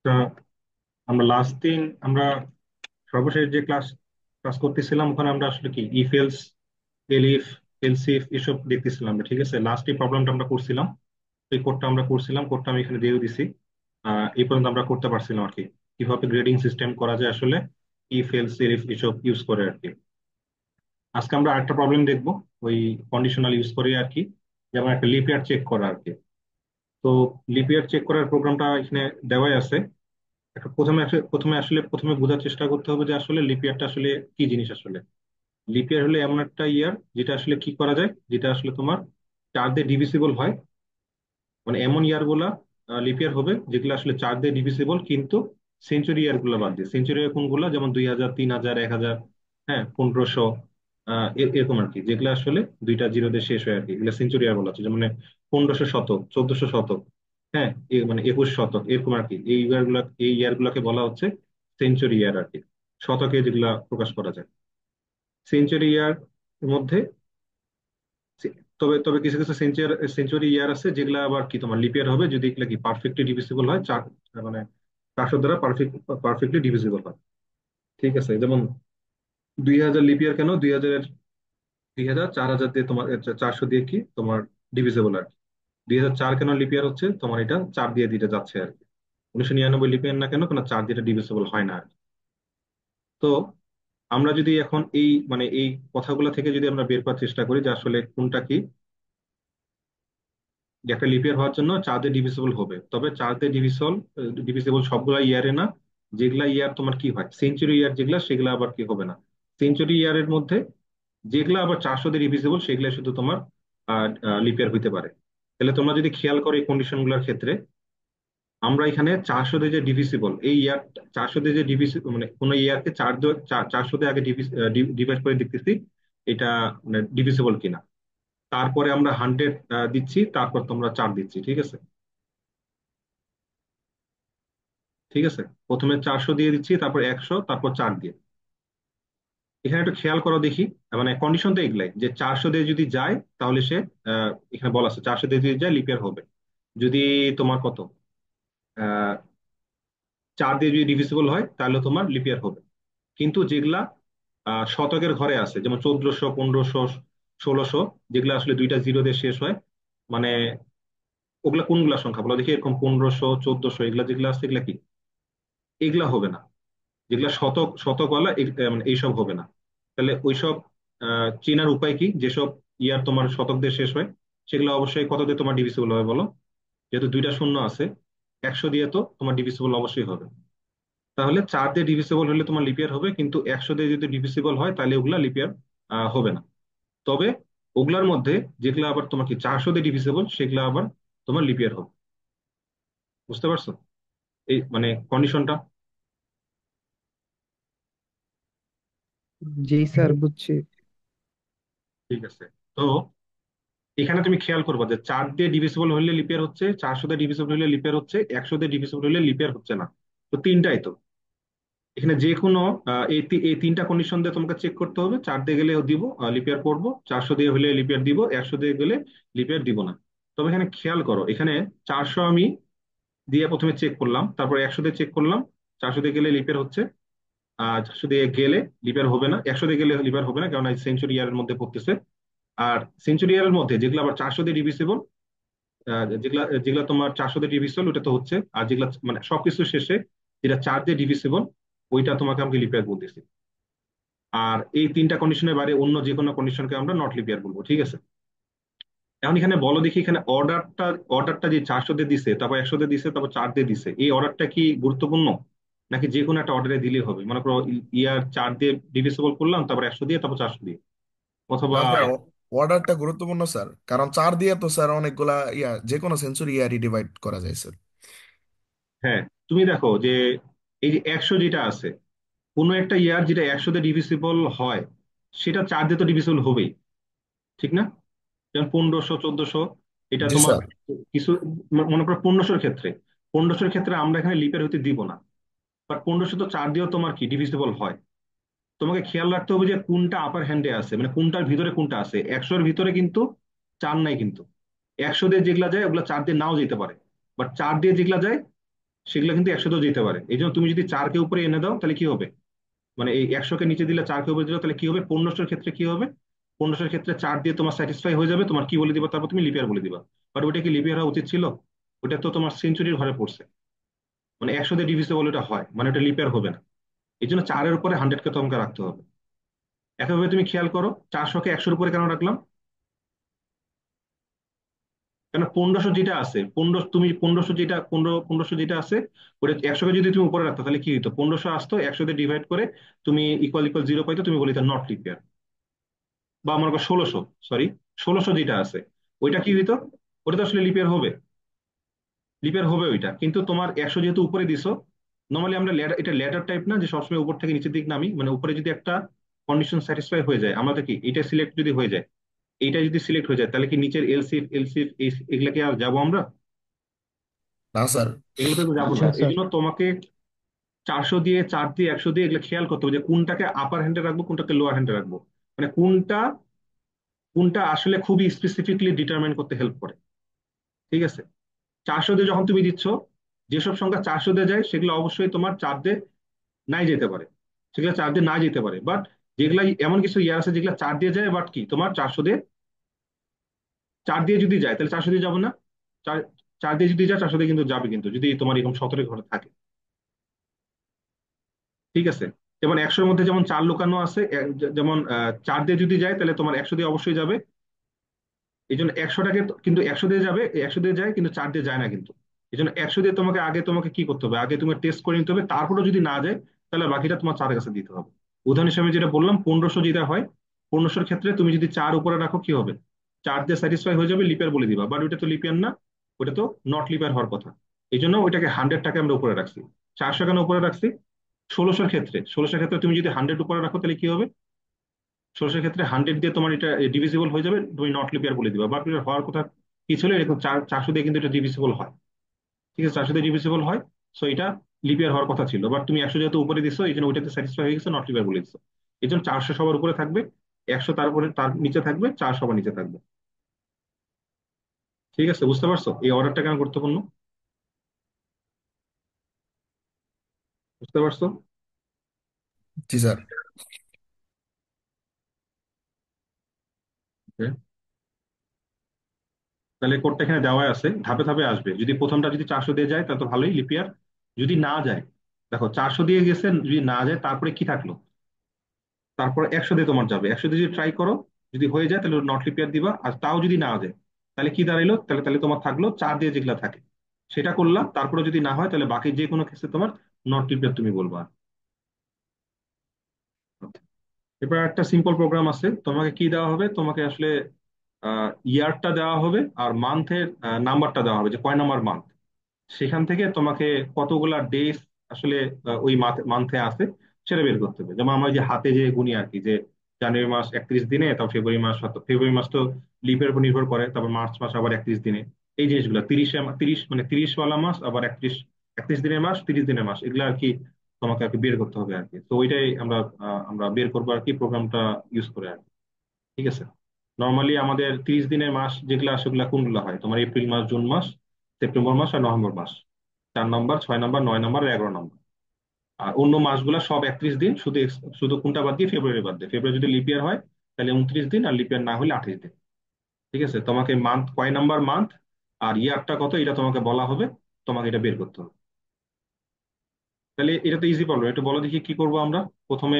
তা আমরা লাস্ট দিন আমরা সর্বশেষ যে ক্লাস ক্লাস করতেছিলাম ওখানে আমরা আসলে কি ইফ এলস এলিফ এলসিফ এসব দেখতেছিলাম আমরা, ঠিক আছে। লাস্ট এই প্রবলেমটা আমরা করছিলাম, এই কোডটা আমরা করছিলাম, কোডটা আমি এখানে দিয়েও দিছি। এই পর্যন্ত আমরা করতে পারছিলাম আর কি, কিভাবে গ্রেডিং সিস্টেম করা যায় আসলে ইফ এলস এলিফ এসব ইউজ করে আর কি। আজকে আমরা আরেকটা প্রবলেম দেখবো, ওই কন্ডিশনাল ইউজ করে আর কি, যেমন একটা লিপ ইয়ার চেক করা আর কি। তো লিপ ইয়ার চেক করার প্রোগ্রামটা এখানে দেওয়াই আছে। প্রথমে বোঝার চেষ্টা করতে হবে যে আসলে লিপ ইয়ারটা আসলে কি জিনিস আসলে। লিপ ইয়ার হলে এমন একটা ইয়ার যেটা আসলে কি করা যায়, যেটা আসলে তোমার 4 দিয়ে ডিভিসিবল হয়। মানে এমন ইয়ার গুলা লিপ ইয়ার হবে যেগুলো আসলে 4 দিয়ে ডিভিসিবল, কিন্তু সেঞ্চুরি ইয়ার গুলা বাদ দিয়ে। সেঞ্চুরি ইয়ার কোনগুলা, যেমন 2000, 3000, 1000, হ্যাঁ, 1500, এরকম আর কি, যেগুলো আসলে দুইটা জিরো দিয়ে শেষ হয় আর কি, এগুলো সেঞ্চুরি ইয়ার বলা হচ্ছে। যেমন 1500 শতক, 1400 শতক, হ্যাঁ, মানে 21 শতক, এরকম আর কি। এই ইয়ার গুলাকে বলা হচ্ছে সেঞ্চুরি ইয়ার আর কি, শতকে যেগুলা প্রকাশ করা যায় সেঞ্চুরি ইয়ার মধ্যে। তবে তবে কিছু কিছু সেঞ্চুরি ইয়ার আছে যেগুলা আবার কি তোমার লিপ ইয়ার হবে যদি এগুলা কি পারফেক্টলি ডিভিজিবল হয়, চার মানে 400 দ্বারা পারফেক্টলি ডিভিজিবল হয়, ঠিক আছে। যেমন 2000 লিপ ইয়ার, কেন 2000, 2000 4000 দিয়ে তোমার 400 দিয়ে কি তোমার ডিভিজিবল আর কি। 2004 কেন লিপ ইয়ার হচ্ছে, তোমার এটা 4 দিয়ে দিতে যাচ্ছে আর কি। 1999 লিপ ইয়ার না কেন, কেন 4 দিয়ে ডিভিজিবল হয় না আর কি। তো আমরা যদি এখন এই কথাগুলো থেকে যদি আমরা বের করার চেষ্টা করি যে আসলে কোনটা কি, যে একটা লিপ ইয়ার হওয়ার জন্য 4 দিয়ে ডিভিজিবল হবে, তবে 4 দিয়ে ডিভিজিবল সবগুলা ইয়ারে না। যেগুলা ইয়ার তোমার কি হয় সেঞ্চুরি ইয়ার, যেগুলা সেগুলা আবার কি হবে না। সেঞ্চুরি ইয়ারের মধ্যে যেগুলা আবার 400 দিয়ে ডিভিজিবল সেগুলা শুধু তোমার লিপ ইয়ার হইতে পারে। তাহলে তোমরা যদি খেয়াল করো এই কন্ডিশন গুলোর ক্ষেত্রে, আমরা এখানে 400 দিয়ে যে ডিভিজিবল এই ইয়ার, 400 দিয়ে যে ডিভিজিবল মানে কোন ইয়ারকে 400 দিয়ে আগে ডিভাইড করে দেখতেছি এটা মানে ডিভিজিবল কিনা। তারপরে আমরা 100 দিচ্ছি, তারপর তোমরা 4 দিচ্ছি, ঠিক আছে। ঠিক আছে, প্রথমে 400 দিয়ে দিচ্ছি, তারপর 100, তারপর 4 দিয়ে। এখানে একটু খেয়াল করো দেখি, মানে কন্ডিশন তো এগুলাই যে 400 দিয়ে যদি যায় তাহলে সে এখানে বলা আছে 400 দিয়ে যদি যায় লিপিয়ার হবে। যদি তোমার কত, আহ 4 দিয়ে যদি ডিভিজিবল হয় তাহলে তোমার লিপিয়ার হবে। কিন্তু যেগুলা শতকের ঘরে আছে, যেমন 1400, 1500, 1600, যেগুলা আসলে দুইটা জিরো দিয়ে শেষ হয়, মানে ওগুলা কোনগুলা সংখ্যা বলো দেখি, এরকম 1500, 1400, এগুলা যেগুলা আছে এগুলা কি, এগুলা হবে না। যেগুলা শতকওয়ালা মানে এইসব হবে না। তাহলে ওইসব চেনার উপায় কি, যেসব ইয়ার তোমার শতক দিয়ে শেষ হয় সেগুলো অবশ্যই কত দিয়ে তোমার ডিভিসিবল হবে বলো। যেহেতু দুইটা শূন্য আছে, 100 দিয়ে তো তোমার ডিভিসিবল অবশ্যই হবে। তাহলে 4 দিয়ে ডিভিসিবল হলে তোমার লিপিয়ার হবে, কিন্তু 100 দিয়ে যদি ডিভিসিবল হয় তাহলে ওগুলা লিপিয়ার হবে না। তবে ওগুলার মধ্যে যেগুলো আবার তোমার কি 400 দিয়ে ডিভিসিবল সেগুলো আবার তোমার লিপিয়ার হবে। বুঝতে পারছো এই মানে কন্ডিশনটা? জি স্যার, বুঝছি। ঠিক আছে। তো এখানে তুমি খেয়াল করবা যে 4 দিয়ে ডিভিজিবল হলে লিপিয়ার হচ্ছে, 400 দিয়ে ডিভিজিবল হলে লিপিয়ার হচ্ছে, 100 দিয়ে ডিভিজিবল হলে লিপিয়ার হচ্ছে না। তো তিনটাই তো এখানে যে কোনো এই তিনটা কন্ডিশন দিয়ে তোমাকে চেক করতে হবে। 4 দিয়ে গেলে দিব লিপিয়ার করবো, 400 দিয়ে হলে লিপিয়ার দিব, 100 দিয়ে গেলে লিপিয়ার দিব না। তবে এখানে খেয়াল করো, এখানে 400 আমি দিয়ে প্রথমে চেক করলাম, তারপর 100 দিয়ে চেক করলাম, 400 দিয়ে গেলে লিপিয়ার হচ্ছে, আর 400 দিয়ে গেলে লিপিয়ার হবে না, 100 দিয়ে গেলে লিপিয়ার হবে না, কারণ সেঞ্চুরি ইয়ারের মধ্যে পড়তেছে। আর সেঞ্চুরি ইয়ারের মধ্যে যেগুলো আবার 400 দিয়ে ডিভিজিবল, যেগুলা যেগুলা তোমার 400 দিয়ে ডিভিজিবল ওটা তো হচ্ছে, আর যেগুলা মানে সবকিছু শেষে যেটা 4 দিয়ে ডিভিজিবল ওইটা তোমাকে আমি লিপিয়ার বলতেছি। আর এই তিনটা কন্ডিশনের বাইরে অন্য যে কোনো কন্ডিশনকে আমরা নট লিপিয়ার বলবো, ঠিক আছে। এখন এখানে বলো দেখি, এখানে অর্ডারটা যে 400 দিয়ে দিছে, তারপর 100 দিয়ে দিছে, তারপর 4 দিয়ে দিছে, এই অর্ডারটা কি গুরুত্বপূর্ণ, নাকি যে কোনো একটা অর্ডারে দিলেই হবে? মনে করো ইয়ার 4 দিয়ে ডিভিজিবল করলাম, তারপর 100 দিয়ে, তারপর 400 দিয়ে, অথবা না স্যার, অর্ডারটা গুরুত্বপূর্ণ স্যার, কারণ 4 দিয়ে তো স্যার অনেকগুলা যে কোনো সেঞ্চুরি ইয়ারই ডিভাইড করা যায় স্যার। হ্যাঁ, তুমি দেখো যে এই যে 100 যেটা আছে, কোনো একটা ইয়ার যেটা 100 দিয়ে ডিভিজিবল হয় সেটা 4 দিয়ে তো ডিভিজিবল হবেই, ঠিক না? যেমন 1500, 1400, এটা জি তোমার স্যার। কিছু মনে করো 1500 ক্ষেত্রে আমরা এখানে লিপের হইতে দিব না। বাট 1500 তো 4 দিয়েও তোমার কি ডিভিজিবল হয়। তোমাকে খেয়াল রাখতে হবে যে কোনটা আপার হ্যান্ডে আছে, মানে কোনটার ভিতরে কোনটা আছে। 100-এর ভিতরে কিন্তু 4 নাই, কিন্তু 100 দিয়ে যেগুলা যায় ওগুলা 4 দিয়ে নাও যেতে পারে, বাট 4 দিয়ে যেগুলা যায় সেগুলো কিন্তু 100তেও যেতে পারে। এই জন্য তুমি যদি 4 কে উপরে এনে দাও তাহলে কি হবে, মানে এই 100 কে নিচে দিলে 4 কে উপরে দিলে তাহলে কি হবে, 1500 ক্ষেত্রে কি হবে, 1500 ক্ষেত্রে 4 দিয়ে তোমার স্যাটিসফাই হয়ে যাবে, তোমার কি বলে দিবা, তারপর তুমি লিপিয়ার বলে দিবা। বাট ওটা কি লিপিয়ার হওয়া উচিত ছিল? ওটা তো তোমার সেঞ্চুরির ঘরে পড়ছে। মানে 100 দিয়ে ডিভিসিবল এটা হয়, মানে ওটা লিপিয়ার হবে না। এই জন্য 4-এর উপরে 100 কে তোমাকে রাখতে হবে। একইভাবে তুমি খেয়াল করো, 400 কে 100-এর উপরে কেন রাখলাম? কেন 1500 যেটা আছে, 1500 তুমি 1500 যেটা 1500 যেটা আছে, ওটা 100 কে যদি তুমি উপরে রাখতো তাহলে কি হতো, 1500 আসতো, 100 দিয়ে ডিভাইড করে তুমি ইকুয়াল ইকুয়াল জিরো পাইতো, তুমি বলিতে নট লিপিয়ার। বা আমার 1600, সরি, 1600 যেটা আছে ওইটা কি হইতো, ওটা তো আসলে লিপিয়ার হবে, লিপিয়ার হবে ওইটা, কিন্তু তোমার 100 যেহেতু উপরে দিছো, নর্মালি আমরা এটা ল্যাডার টাইপ না যে সবসময় উপর থেকে নিচের দিক নামি, মানে উপরে যদি একটা কন্ডিশন স্যাটিসফাই হয়ে যায়, আমরা তো কি এটা সিলেক্ট যদি হয়ে যায়, এইটা যদি সিলেক্ট হয়ে যায় তাহলে কি নিচের এলসিফ এলসিফ এগুলা কি আর যাবো আমরা? না স্যার। এগুলোতে তো যাবো না। আচ্ছা এই স্যার। জন্য তোমাকে 400 দিয়ে, 4 দিয়ে, 100 দিয়ে এগুলো খেয়াল করতে হবে যে কোনটাকে আপার হ্যান্ডে রাখবো, কোনটাকে লোয়ার হ্যান্ডে রাখবো, মানে কোনটা কোনটা আসলে খুবই স্পেসিফিকলি ডিটারমাইন করতে হেল্প করে। ঠিক আছে? 400 দিয়ে যখন তুমি দিচ্ছ, যেসব সংখ্যা 400 দিয়ে যায় সেগুলো অবশ্যই তোমার 4 দিয়ে নাই যেতে পারে, সেগুলো 4 দিয়ে না যেতে পারে। বাট যেগুলা এমন কিছু ইয়ার আছে যেগুলো 4 দিয়ে যায়, বাট কি তোমার 400 দিয়ে, 4 দিয়ে যদি যায় তাহলে 400 দিয়ে যাবে না। 4, 4 দিয়ে যদি যায় 400 দিয়ে কিন্তু যাবে, কিন্তু যদি তোমার এরকম 17 ঘরে থাকে। ঠিক আছে? যেমন 100-এর মধ্যে যেমন 4 লুকানো আছে, যেমন 4 দিয়ে যদি যায় তাহলে তোমার 100 দিয়ে অবশ্যই যাবে। এই জন্য 100টাকে কিন্তু 100 দিয়ে যাবে, 100 দিয়ে যায় কিন্তু 4 দিয়ে যায় না কিন্তু। এই জন্য 100 দিয়ে তোমাকে আগে তোমাকে কি করতে হবে, আগে তুমি টেস্ট করে নিতে হবে, তারপরে যদি না যায় তাহলে বাকিটা তোমার 4-এর কাছে দিতে হবে। উদাহরণ হিসেবে যেটা বললাম 1500 যেটা হয়, 1500-র ক্ষেত্রে তুমি যদি 4 উপরে রাখো কি হবে, 4 দিয়ে স্যাটিসফাই হয়ে যাবে, লিপিয়ার বলে দিবা, বাট ওইটা তো লিপিয়ার না, ওটা তো নট লিপিয়ার হওয়ার কথা। এই জন্য ওইটাকে 100টাকে আমরা উপরে রাখছি। 400 কেন উপরে রাখছি? 1600-র ক্ষেত্রে তুমি যদি 100 উপরে রাখো তাহলে কি হবে, 1600-র ক্ষেত্রে 100 দিয়ে তোমার এটা ডিভিজিবল হয়ে যাবে, তুমি নট লিপিয়ার বলে দিবা, বাট এটা হওয়ার কথা কি ছিল, এরকম 400 দিয়ে কিন্তু এটা ডিভিজিবল হয়। ঠিক আছে, 400 দিয়ে ডিভিজিবল হয়, সো এটা লিপিয়ার হওয়ার কথা ছিল, বাট তুমি 100 যেহেতু উপরে দিছো এই জন্য ওইটাতে স্যাটিসফাই হয়ে গেছে, নট লিপিয়ার বলে দিছো। এই জন্য 400 সবার উপরে থাকবে, 100 তার উপরে, তার নিচে থাকবে, 4 সবার নিচে থাকবে। ঠিক আছে, বুঝতে পারছো এই অর্ডারটা কেন গুরুত্বপূর্ণ? বুঝতে পারছো? জি স্যার। Okay. তাহলে কোডটা এখানে দেওয়া আছে, ধাপে ধাপে আসবে। যদি প্রথমটা যদি 400 দিয়ে যায় তাহলে তো ভালোই, লিপিয়ার। যদি না যায়, দেখো 400 দিয়ে গেছে, যদি না যায় তারপরে কি থাকলো, তারপর 100 দিয়ে তোমার যাবে, 100 দিয়ে যদি ট্রাই করো, যদি হয়ে যায় তাহলে নট লিপিয়ার দিবা, আর তাও যদি না যায় তাহলে কি দাঁড়াইলো, তাহলে তাহলে তোমার থাকলো 4 দিয়ে যেগুলা থাকে সেটা করলাম, তারপরে যদি না হয় তাহলে বাকি যে কোনো ক্ষেত্রে তোমার নট লিপিয়ার তুমি বলবা। এবার একটা সিম্পল প্রোগ্রাম আছে, তোমাকে কি দেওয়া হবে, তোমাকে আসলে ইয়ারটা দেওয়া হবে আর মান্থের নাম্বারটা দেওয়া হবে, যে কয় নাম্বার মান্থ, সেখান থেকে তোমাকে কতগুলা ডেজ আসলে ওই মান্থে আছে সেটা বের করতে হবে। যেমন আমরা যে হাতে যে গুনি আর কি, যে জানুয়ারি মাস 31 দিনে, তারপর ফেব্রুয়ারি মাস ফেব্রুয়ারি মাস তো লিপের উপর নির্ভর করে, তারপর মার্চ মাস আবার 31 দিনে। এই জিনিসগুলো 30 মানে 30 ওয়ালা মাস, আবার 31 দিনের মাস, 30 দিনের মাস, এগুলো আর কি তোমাকে আর কি বের করতে হবে আর কি। তো ওইটাই আমরা আমরা বের করবো আর কি, প্রোগ্রামটা ইউজ করে আর কি। ঠিক আছে? নর্মালি আমাদের 30 দিনের মাস যেগুলো আসে ওগুলো কোনগুলো হয়, তোমার এপ্রিল মাস, জুন মাস, সেপ্টেম্বর মাস আর নভেম্বর মাস। 4 নম্বর, 6 নম্বর, 9 নম্বর আর 11 নম্বর। আর অন্য মাসগুলো সব 31 দিন, শুধু শুধু কোনটা বাদ দিয়ে, ফেব্রুয়ারি বাদ দিয়ে। ফেব্রুয়ারি যদি লিপিয়ার হয় তাহলে 29 দিন, আর লিপিয়ার না হলে 28 দিন। ঠিক আছে, তোমাকে মান্থ কয় নাম্বার মান্থ আর ইয়ারটা কত এটা তোমাকে বলা হবে, তোমাকে এটা বের করতে হবে। তাহলে এটা তো ইজি প্রবলেম, একটু বলো দেখি কি করবো আমরা। প্রথমে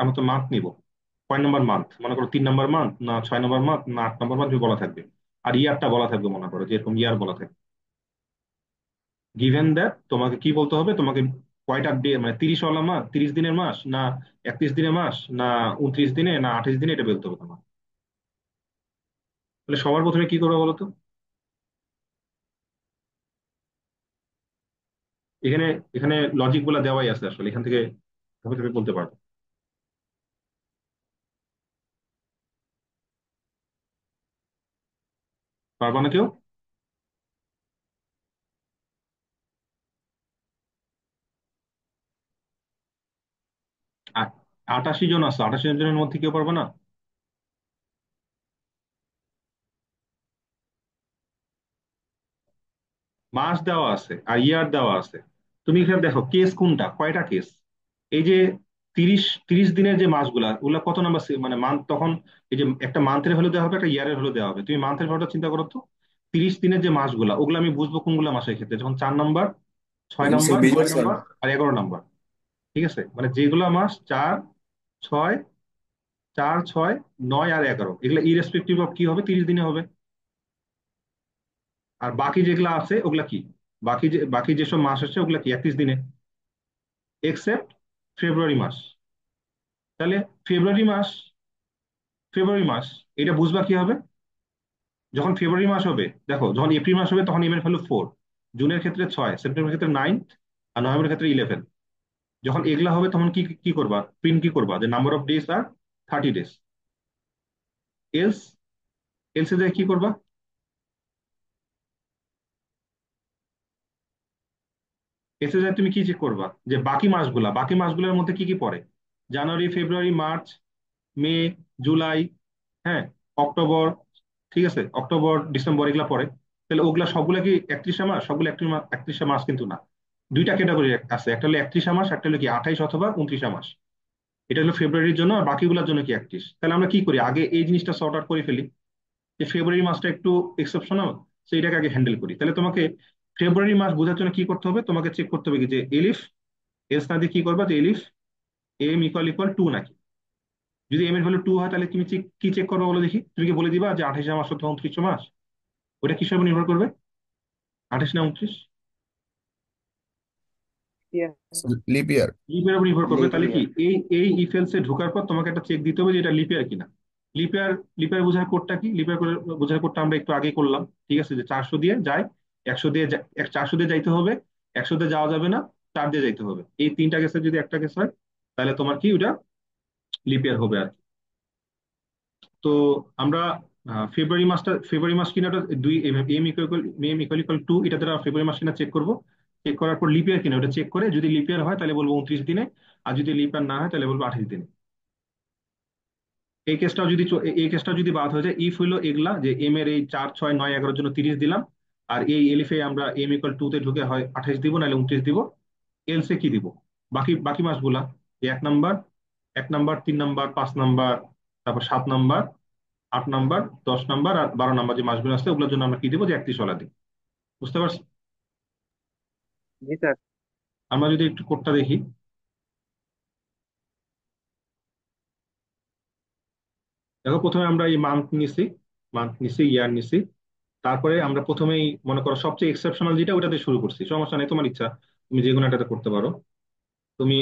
আমরা তো মান্থ নিব, কয় নাম্বার মান্থ, মনে করো 3 নম্বর মান্থ না 6 নম্বর মান্থ না 8 নম্বর মান্থ বলা থাকবে, আর ইয়ারটা বলা থাকবে, মনে করো যেরকম ইয়ার বলা থাকবে। গিভেন দ্যাট তোমাকে কি বলতে হবে, তোমাকে কয়টা ডে, মানে 30 ওয়ালা মাস, 30 দিনের মাস না 31 দিনের মাস না 29 দিনে না 28 দিনে, এটা বলতে হবে তোমার। তাহলে সবার প্রথমে কি করবো বলো তো? এখানে এখানে লজিক গুলা দেওয়াই আছে আসলে, এখান থেকে ধাপে ধাপে বলতে পারবো। পারবা না কেউ? 88 জন আছে, 88 জনের মধ্যে কেউ পারবে না? মাস দেওয়া আছে আর ইয়ার দেওয়া আছে। তুমি এখানে দেখো কেস কোনটা, কয়টা কেস। এই যে 30 দিনের যে মাসগুলা, ওগুলা কত নাম্বার মানে মান্থ তখন। এই যে একটা মান্থের ভ্যালু দেওয়া হবে, একটা ইয়ারের ভ্যালু দেওয়া হবে, তুমি মান্থের ভ্যালুটা চিন্তা করো তো। 30 দিনের যে মাসগুলা, ওগুলো আমি বুঝবো কোনগুলা মাসের ক্ষেত্রে, যখন 4 নাম্বার, ছয় এগুলো সেই নাম্বার বিজয় নয় স্যার। নাম্বার আর 11 নাম্বার। ঠিক আছে, মানে যেগুলা মাস 4, 6, 4, 6, 9 আর 11, এগুলো ইরেসপেক্টিভ অফ কি হবে, 30 দিনে হবে। আর বাকি যেগুলো আছে ওগুলা কি, বাকি যেসব মাস আছে ওগুলা কি 31 দিনে, এক্সেপ্ট ফেব্রুয়ারি মাস। তাহলে ফেব্রুয়ারি মাস, ফেব্রুয়ারি মাস এটা বুঝবা কি হবে, যখন ফেব্রুয়ারি মাস হবে, দেখো যখন এপ্রিল মাস হবে তখন এম এর ভ্যালু 4, জুনের ক্ষেত্রে 6, সেপ্টেম্বরের ক্ষেত্রে 9, আর নভেম্বরের ক্ষেত্রে 11। যখন এগুলা হবে তখন কি কি করবা, প্রিন্ট কি করবা, যে নাম্বার অফ ডেজ আর 30 ডেজ। এলস, এলসে যায় কি করবা, এসে যায় তুমি কি চেক করবা, যে বাকি মাসগুলোর মধ্যে কি কি পড়ে, জানুয়ারি, ফেব্রুয়ারি, মার্চ, মে, জুলাই, হ্যাঁ, অক্টোবর, ঠিক আছে, অক্টোবর, ডিসেম্বর এগুলা পড়ে। তাহলে ওগুলা সবগুলা কি 31 মাস, সবগুলো 31 মাস কিন্তু না। দুইটা ক্যাটাগরি আছে, একটা হলো 31 মাস, একটা হলো কি 28 অথবা 29 মাস। এটা হলো ফেব্রুয়ারির জন্য, আর বাকিগুলোর জন্য কি 31। তাহলে আমরা কি করি, আগে এই জিনিসটা সর্ট আউট করে ফেলি, যে ফেব্রুয়ারি মাসটা একটু এক্সেপশনাল, তো এটাকে আগে হ্যান্ডেল করি। তাহলে তোমাকে ফেব্রুয়ারি মাস বোঝার জন্য কি করতে হবে, তোমাকে চেক করতে হবে কি, যে এলিফ, এলস না দিয়ে কি করবা, যে এলিফ এম ইকুয়াল ইকুয়াল 2 নাকি। যদি এম এর ভ্যালু 2 হয় তাহলে তুমি কি চেক করবে বলো দেখি, তুমি কি বলে দিবা যে 28 মাস অথবা 29 মাস। ওটা কিসের উপর নির্ভর করবে, 28 না 29, লিপ ইয়ার। লিপের উপর নির্ভর করবে। লিপ তাহলে কি ইয়ার। এই ইফেলসে ঢোকার পর তোমাকে একটা চেক দিতে হবে যে এটা লিপিয়ার কিনা। লিপিয়ার, লিপিয়ার বোঝার কোডটা কি, লিপিয়ার বোঝার কোডটা আমরা একটু আগে করলাম। ঠিক আছে, যে 400 দিয়ে যায়, 100 দিয়ে 400 দিয়ে যাইতে হবে, 100 দিয়ে যাওয়া যাবে না, 4 দিয়ে যাইতে হবে। এই তিনটা কেসের যদি একটা কেস হয়, তাহলে তোমার কি ওটা লিপিয়ার হবে আর কি। তো আমরা ফেব্রুয়ারি মাস কিনা, ওটা দুই এম ইকুয়াল 2, এটা দ্বারা ফেব্রুয়ারি মাস কিনা চেক করবো। চেক করার পর লিপিয়ার কিনা ওটা চেক করে, যদি লিপিয়ার হয় তাহলে বলবো 29 দিনে, আর যদি লিপিয়ার না হয় তাহলে বলবো 28 দিনে। এই কেসটাও যদি বাদ হয়ে যায়, ইফ হইলো এগুলা, যে এম এর এই 4, 6, 9, 11 জন্য 30 দিলাম, আর এই এলিফে আমরা এম ইকুয়াল 2 তে ঢুকে হয় 28 দিব নাহলে 29 দিব। এলসে কি দিব, বাকি বাকি মাসগুলা, যে 1 নাম্বার, 1 নাম্বার, 3 নাম্বার, 5 নাম্বার, তারপর 7 নাম্বার, 8 নাম্বার, 10 নাম্বার আর 12 নাম্বার যে মাসগুলো আছে ওগুলোর জন্য আমরা কি দিব, যে 31 দিই। বুঝতে পারছি। জি স্যার। আমরা যদি একটু কোডটা দেখি, দেখো প্রথমে আমরা এই মান্থ নিছি, ইয়ার নিছি। তারপরে আমরা প্রথমেই মনে করো সবচেয়ে এক্সেপশনাল যেটা, ওটাতে শুরু করছি, সমস্যা নেই, তোমার ইচ্ছা, তুমি যে কোনো একটাতে করতে পারো। তুমি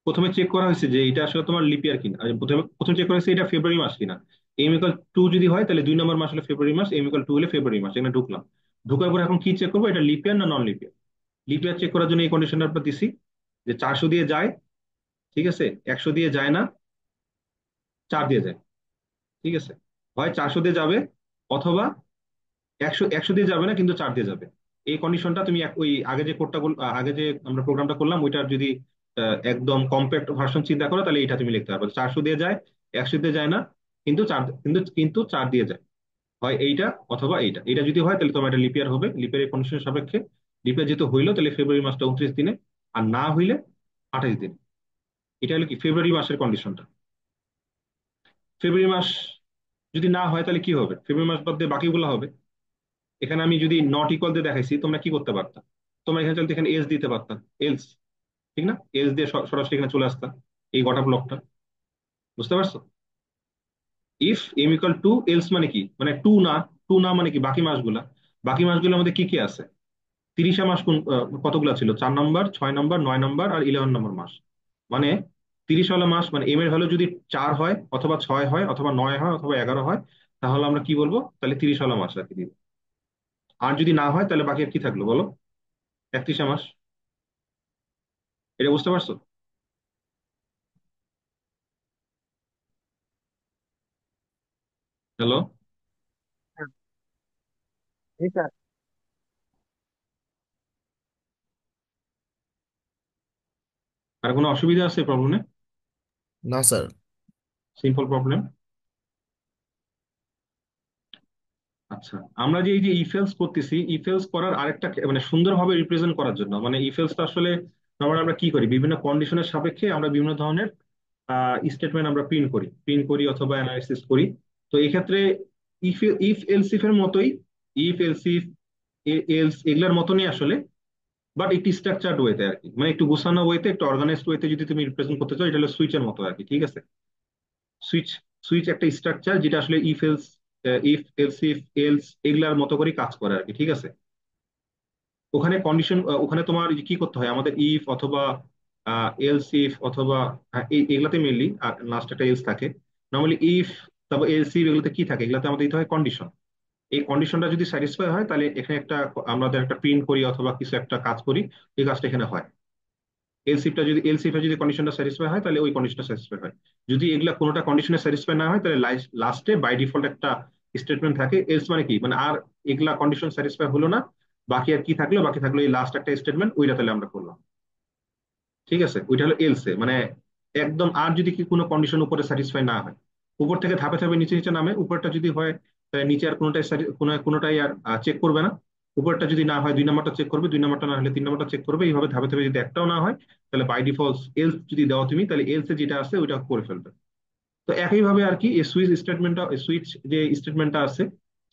প্রথমে চেক করা হয়েছে যে এটা আসলে তোমার লিপিয়ার কিনা, আর প্রথমে প্রথমে চেক করা হয়েছে এটা ফেব্রুয়ারি মাস কিনা। এম ইকুয়াল 2 যদি হয় তাহলে 2 নম্বর মাস হলো ফেব্রুয়ারি মাস, এম ইকুয়াল 2 হলে ফেব্রুয়ারি মাস, এখানে ঢুকলাম। ঢুকার পর এখন কি চেক করবো, এটা লিপিয়ার না নন লিপিয়ার। লিপিয়ার চেক করার জন্য এই কন্ডিশনটা আমরা দিছি, যে 400 দিয়ে যায়, ঠিক আছে, 100 দিয়ে যায় না, 4 দিয়ে যায়। ঠিক আছে, হয় 400 দিয়ে যাবে, অথবা 100 দিয়ে যাবে না কিন্তু 4 দিয়ে যাবে। এই কন্ডিশনটা তুমি ওই আগে যে কোডটা, আগে যে আমরা প্রোগ্রামটা করলাম ওইটার যদি একদম কম্প্যাক্ট ভার্সন চিন্তা করো, তাহলে এটা তুমি লিখতে পারবে, 400 দিয়ে যায়, 100 দিয়ে যায় না, কিন্তু 4, কিন্তু 4 দিয়ে যায়। হয় এইটা অথবা এইটা, এটা যদি হয় তাহলে তোমার এটা লিপিয়ার হবে, লিপিয়ার কন্ডিশনের সাপেক্ষে। লিপিয়ার যেহেতু হইলো তাহলে ফেব্রুয়ারি মাসটা 29 দিনে, আর না হইলে 28 দিন। এটা হলো কি ফেব্রুয়ারি মাসের কন্ডিশনটা। ফেব্রুয়ারি মাস যদি না হয় তাহলে কি হবে, ফেব্রুয়ারি মাস বাদ দিয়ে বাকিগুলো হবে। এখানে আমি যদি নট ইকুয়াল দিয়ে দেখাইছি, তোমরা কি করতে পারতা, তোমরা এখানে চলতে এখানে এস দিতে পারতা, এলস, ঠিক না, এলস দিয়ে সরাসরি এখানে চলে আসতা, এই গোটা ব্লকটা। বুঝতে পারছো, ইফ এম ইকুয়াল 2 এলস মানে কি, মানে টু না, টু না মানে কি, বাকি মাসগুলোর মধ্যে কি কি আছে, 30 মাস কতগুলা ছিল, 4 নাম্বার, 6 নাম্বার, 9 নাম্বার আর 11 নম্বর মাস। মানে 30 ওয়ালা মাস, মানে এম এর ভ্যালু যদি 4 হয় অথবা 6 হয় অথবা 9 হয় অথবা 11 হয়, তাহলে আমরা কি বলবো, তাহলে 30 ওয়ালা মাস রাখি দিব। আর যদি না হয় তাহলে বাকি আর কি থাকলো বলো, 31 মাস। এটা বুঝতে পারছো। হ্যালো, জি স্যার। আর কোনো অসুবিধা আছে প্রবলেমে, না স্যার। Simple problem. আচ্ছা, আমরা যে এই যে ইফেলস করতেছি, ইফেলস করার আরেকটা মানে সুন্দরভাবে রিপ্রেজেন্ট করার জন্য, মানে ইফেলসটা আসলে নর্মালি আমরা কি করি, বিভিন্ন কন্ডিশনের সাপেক্ষে আমরা বিভিন্ন ধরনের স্টেটমেন্ট আমরা প্রিন্ট করি অথবা অ্যানালাইসিস করি। তো এই ক্ষেত্রে ইফ ইফ এলস ইফ এর মতোই, ইফ এলস ইফ এলস এগুলোর মতনই আসলে, বাট একটু স্ট্রাকচার্ড ওয়েতে আর কি, মানে একটু গোছানো ওয়েতে, একটু অর্গানাইজড ওয়েতে যদি তুমি রিপ্রেজেন্ট করতে চাও, এটা হলো সুইচের মতো আর কি, ঠিক আছে? সুইচ সুইচ একটা স্ট্রাকচার যেটা আসলে ইফ এলস এগুলার মতো করে কাজ করে আর কি, ঠিক আছে? ওখানে কন্ডিশন, ওখানে তোমার এই যে কি করতে হয়, আমাদের ইফ অথবা এলস ইফ অথবা এগুলাতে মেনলি, আর লাস্ট একটা এলস থাকে নর্মালি। ইফ, তারপর এলস ইফ, এগুলোতে কি থাকে, এগুলাতে আমাদের দিতে হয় কন্ডিশন। এই কন্ডিশনটা যদি স্যাটিসফাই হয়, তাহলে এখানে একটা আমাদের একটা প্রিন্ট করি অথবা কিছু একটা কাজ করি, এই কাজটা এখানে হয়। এলসিফটা যদি কন্ডিশনটা স্যাটিসফাই হয়, তাহলে ওই কন্ডিশনটা স্যাটিসফাই হয়। যদি এগুলা কোনোটা কন্ডিশনে স্যাটিসফাই না হয়, তাহলে লাস্টে বাই ডিফল্ট একটা স্টেটমেন্ট থাকে এলস, মানে কি, মানে আর এগুলা কন্ডিশন স্যাটিসফাই হলো না, বাকি থাকলো এই লাস্ট একটা স্টেটমেন্ট, ওইটা তাহলে আমরা করলাম। ঠিক আছে, ওইটা হলো এলসে, মানে একদম। আর যদি কি কোনো কন্ডিশন উপরে স্যাটিসফাই না হয়, উপর থেকে ধাপে ধাপে নিচে নিচে নামে, উপরটা যদি হয় তাহলে নিচে আর কোনোটাই আর চেক করবে না। উপরটা যদি না হয় 2 নম্বরটা চেক করবে, 2 নম্বরটা না হলে 3 নম্বরটা চেক করবে, এইভাবে ধাপে ধাপে যদি একটাও না হয়, তাহলে বাই ডিফল্ট এলস যদি দাও তুমি, তাহলে এলসে যেটা আছে ওইটা করে ফেলবে। তো একইভাবে আর কি এই সুইচ যে স্টেটমেন্টটা আছে,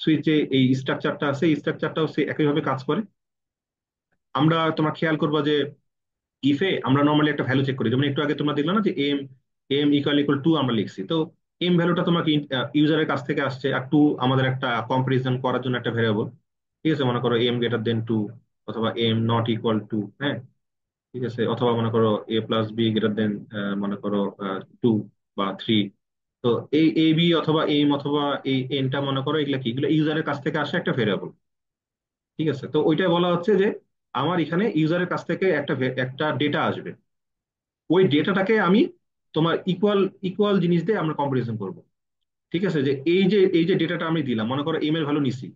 সুইচ যে এই স্ট্রাকচারটা আছে, এই স্ট্রাকচারটাও সে একইভাবে কাজ করে। আমরা তোমার খেয়াল করবা যে ইফে আমরা নর্মালি একটা ভ্যালু চেক করি, যেমন একটু আগে তোমরা দেখলে না যে এম এম ইকুয়াল টু আমরা লিখছি। তো এম ভ্যালুটা তোমাকে ইউজারের কাছ থেকে আসছে, আর টু আমাদের একটা কম্পারিজন করার জন্য একটা ভ্যারিয়েবল। ঠিক আছে, মনে করো এম গ্রেটার দেন টু, অথবা এম নট ইকুয়াল টু, হ্যাঁ, ঠিক আছে, অথবা মনে করো এ প্লাস বি গ্রেটার দেন, মনে করো 2 বা 3। তো এই এ বি অথবা এম অথবা এই এনটা, মনে করো এগুলা কি, এগুলো ইউজারের কাছ থেকে আসে একটা ভেরিয়েবল। ঠিক আছে, তো ওইটাই বলা হচ্ছে যে আমার এখানে ইউজারের কাছ থেকে একটা ডেটা আসবে, ওই ডেটাটাকে আমি তোমার ইকুয়াল ইকুয়াল জিনিস দিয়ে আমরা কম্পারিজন করব। ঠিক আছে, যে এই যে ডেটাটা আমি দিলাম, মনে করো এম এর ভ্যালু নিছি,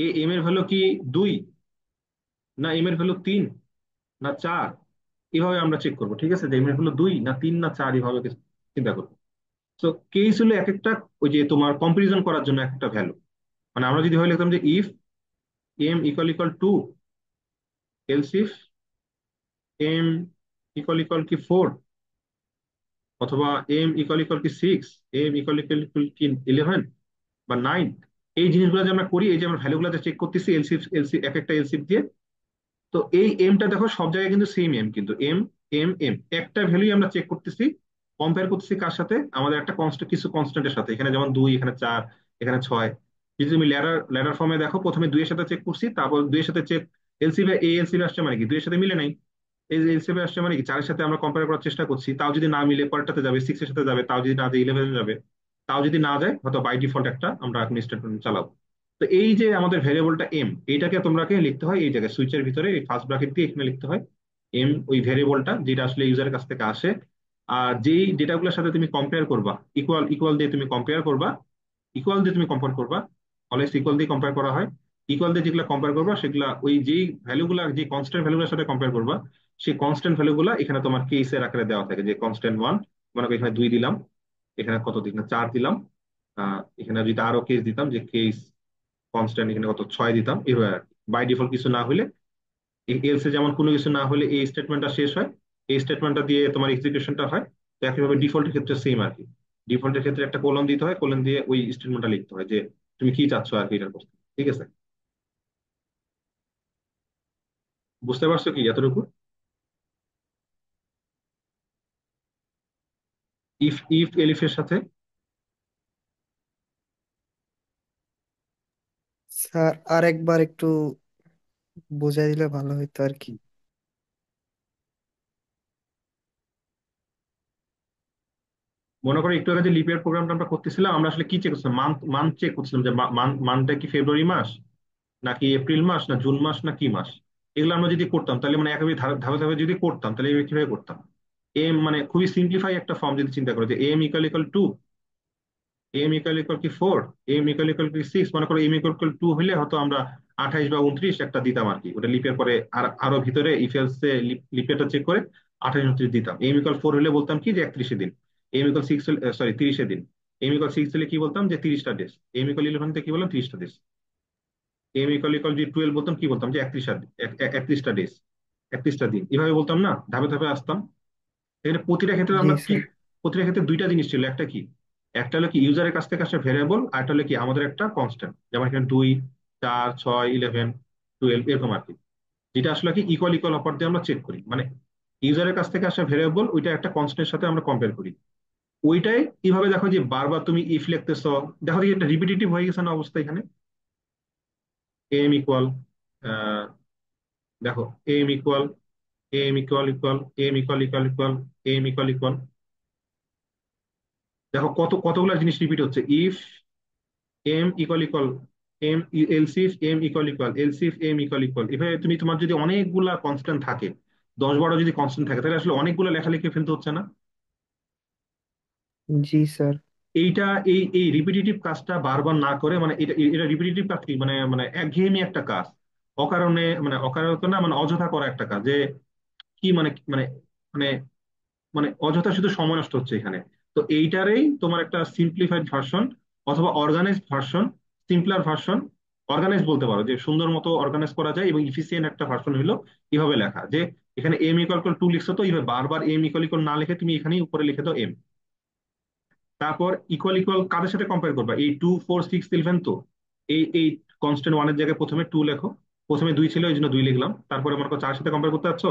এই এম এর ভ্যালু কি 2, না এম এর ভ্যালু 3, না 4, এভাবে আমরা চেক করবো। ঠিক আছে, যে এম এর ভ্যালু 2 না 3 না 4, এভাবে চিন্তা করবো। তো কেস হলো এক একটা, ওই যে তোমার কম্পারিজন করার জন্য একটা ভ্যালু। মানে আমরা যদি হয় লিখতাম যে if M equal to, else if M equal কি 4, অথবা এম ইকুয়াল কি 6, এম ইকুয়াল কি 11 বা 9, এই জিনিসগুলো যে আমরা করি, এই যে আমরা ভ্যালুগুলো চেক করতেছি এক একটা এলসিফ দিয়ে। তো এই এমটা দেখো সব জায়গায় কিন্তু সেম এম, কিন্তু এম এম এম একটা ভ্যালুই আমরা চেক করতেছি, কম্পেয়ার করতেছি কার সাথে, আমাদের একটা কনস্ট্যান্ট, কিছু কনস্ট্যান্টের সাথে, এখানে যেমন 2, এখানে 4, এখানে 6। যদি তুমি ল্যাডার ল্যাডার ফর্মে দেখো, প্রথমে 2 এর সাথে চেক করছি, তারপর 2 এর সাথে চেক, এলসিবি এই এলসিবি আসছে মানে কি 2 এর সাথে মিলে নাই, এই যে এলসিবি আসছে মানে কি 4 এর সাথে আমরা কম্পেয়ার করার চেষ্টা করছি, তাও যদি না মিলে পরেরটাতে যাবে, 6 এর সাথে যাবে, তাও যদি না যায় 11 এ যাবে, তাও যদি না যায় হয়তো বাই ডিফল্ট একটা আমরা এখন স্টেটমেন্ট চালাবো। তো এই যে আমাদের ভেরিয়েবলটা এম, এইটাকে তোমরাকে লিখতে হয় এই জায়গায় সুইচের ভিতরে, এই ফার্স্ট ব্র্যাকেট দিয়ে এখানে লিখতে হয় এম, ওই ভেরিয়েবলটা যেটা আসলে ইউজারের কাছ থেকে আসে। আর যেই ডেটাগুলোর সাথে তুমি কম্পেয়ার করবা, ইকুয়াল ইকুয়াল দিয়ে তুমি কম্পেয়ার করবা, ইকুয়াল দিয়ে তুমি কম্পেয়ার করবা, অলওয়েজ ইকুয়াল দিয়ে কম্পেয়ার করা হয়। ইকুয়াল দিয়ে যেগুলো কম্পেয়ার করবা, সেগুলা ওই যেই ভ্যালুগুলা, যে কনস্ট্যান্ট ভ্যালুগুলোর সাথে কম্পেয়ার করবা, সেই কনস্ট্যান্ট ভ্যালুগুলা এখানে তোমার কেসের আকারে দেওয়া থাকে, যে কনস্ট্যান্ট 1, মনে করো এখানে 2 দিলাম, এখানে কত দিলাম, 4 দিলাম, এখানে যদি আরো কেস দিতাম, যে কেস কনস্ট্যান্ট এখানে কত 6 দিতাম, এভাবে আর কি। বাই ডিফল্ট কিছু না হলে, এলসে যেমন কোনো কিছু না হলে এই স্টেটমেন্টটা শেষ হয়, এই স্টেটমেন্টটা দিয়ে তোমার এক্সিকিউশনটা হয়। তো একইভাবে ডিফল্টের ক্ষেত্রে সেম আর কি, ডিফল্টের ক্ষেত্রে একটা কোলন দিতে হয়, কোলন দিয়ে ওই স্টেটমেন্টটা লিখতে হয় যে তুমি কি চাচ্ছ আর কি এটার করতে। ঠিক আছে, বুঝতে পারছো কি এতটুকু? ইফ এলিফের সাথে। স্যার আর একবার একটু বোঝাই দিলে ভালো হতো আর কি। মনে করো একটু আগে যে লিপ ইয়ার প্রোগ্রামটা আমরা করতেছিলাম, আমরা আসলে কি চেক করছিলাম, মান্থ মান্থ চেক করছিলাম, যে মান্থটা কি ফেব্রুয়ারি মাস, নাকি এপ্রিল মাস, না জুন মাস, না কি মাস। এগুলো আমরা যদি করতাম, তাহলে মানে একেবারে ধাপে ধাপে যদি করতাম, তাহলে এভাবে কিভাবে করতাম? এম মানে খুবই সিম্পলিফাই একটা ফর্ম যদি চিন্তা করো, যে এম টু, এম ইকুয়াল কি 4, এম ইকুয়াল কি 6, মনে করো এম ইকুয়াল 2 হলে হয়তো আমরা 28 বা 29 একটা দিতাম আর কি, ওটা লিপের পরে আর আরো ভিতরে ইফেলসে লিপেরটা চেক করে 28 29 দিতাম। এম ইকুয়াল 4 হলে বলতাম কি যে 31 দিন, এম ইকুয়াল 6, সরি 30 দিন, এম ইকুয়াল 6 হলে কি বলতাম যে 30টা ডেজ, এম ইকুয়াল 11 তে কি বললাম 30টা ডেজ। এম ইকুয়াল ইকুয়াল যদি 12 বলতাম কি বলতাম, যে 31টা ডেজ, 31টা দিন, এভাবে বলতাম না, ধাপে ধাপে আসতাম। এখানে প্রতিটা ক্ষেত্রে জি আমরা কি, স্যার। প্রতিটা ক্ষেত্রে দুইটা জিনিস ছিল, একটা কি, একটা হলো কি ইউজারের কাছ থেকে আসা ভেরিয়েবল, আর একটা হলো কি আমাদের একটা কনস্ট্যান্ট, যেমন এখানে 2, 4, 6, 11, 12 এরকম আর কি, যেটা আসলে কি ইকুয়াল ইকুয়াল অপার দিয়ে আমরা চেক করি, মানে ইউজারের কাছ থেকে আসা ভেরিয়েবল ওইটা একটা কনস্ট্যান্টের সাথে আমরা কম্পেয়ার করি। ওইটাই এইভাবে দেখো যে বারবার তুমি ইফ লিখতেছ, দেখো যে এটা রিপিটিটিভ হয়ে গেছে না অবস্থা এখানে। এম ইকুয়াল, দেখো M equal, M equal equal, M equal equal equal, M equal equal, দেখো কতগুলো জিনিস রিপিট হচ্ছে। If M equal equal M, else if M equal equal, else if M equal equal, এভাবে তুমি তোমার যদি অনেকগুলা কনস্ট্যান্ট থাকে, 10-12 যদি কনস্ট্যান্ট থাকে, তাহলে আসলে অনেকগুলো লেখালেখি ফেলতে হচ্ছে না। জি স্যার। এইটা, এই এই রিপিটিটিভ কাজটা বারবার না করে, মানে এটা এটা রিপিটিটিভ কাজ কি, মানে মানে একঘেয়েমি একটা কাজ, অকারণে, মানে অকারণে না, মানে অযথা করা একটা কাজ, যে কি মানে মানে মানে মানে অযথা শুধু সময় নষ্ট হচ্ছে এখানে। তো এইটারই তোমার একটা সিম্পলিফাইড ভার্সন অথবা organised version, simpler version, organise বলতে পারো, যে সুন্দর মতো অর্গানাইজ করা যায় এবং ইফিসিয়েন্ট একটা ভার্সন হলো এভাবে লেখা, যে এখানে এম ইকুয়াল টু লিখছো, তো এইভাবে বারবার এম ইকুয়াল ইকুয়াল না লিখে তুমি এখানেই উপরে লিখে দাও এম। তারপর ইকুয়াল ইকুয়াল কাদের সাথে কম্পেয়ার করবা, এই 2, 4, 6, 11, তো এই কনস্ট্যান্ট ওয়ানের জায়গায় প্রথমে 2 লেখো, প্রথমে 2 ছিল এই জন্য 2 লিখলাম, তারপরে মনে করো 4 সাথে কম্পেয়ার করতে যাচ্ছ,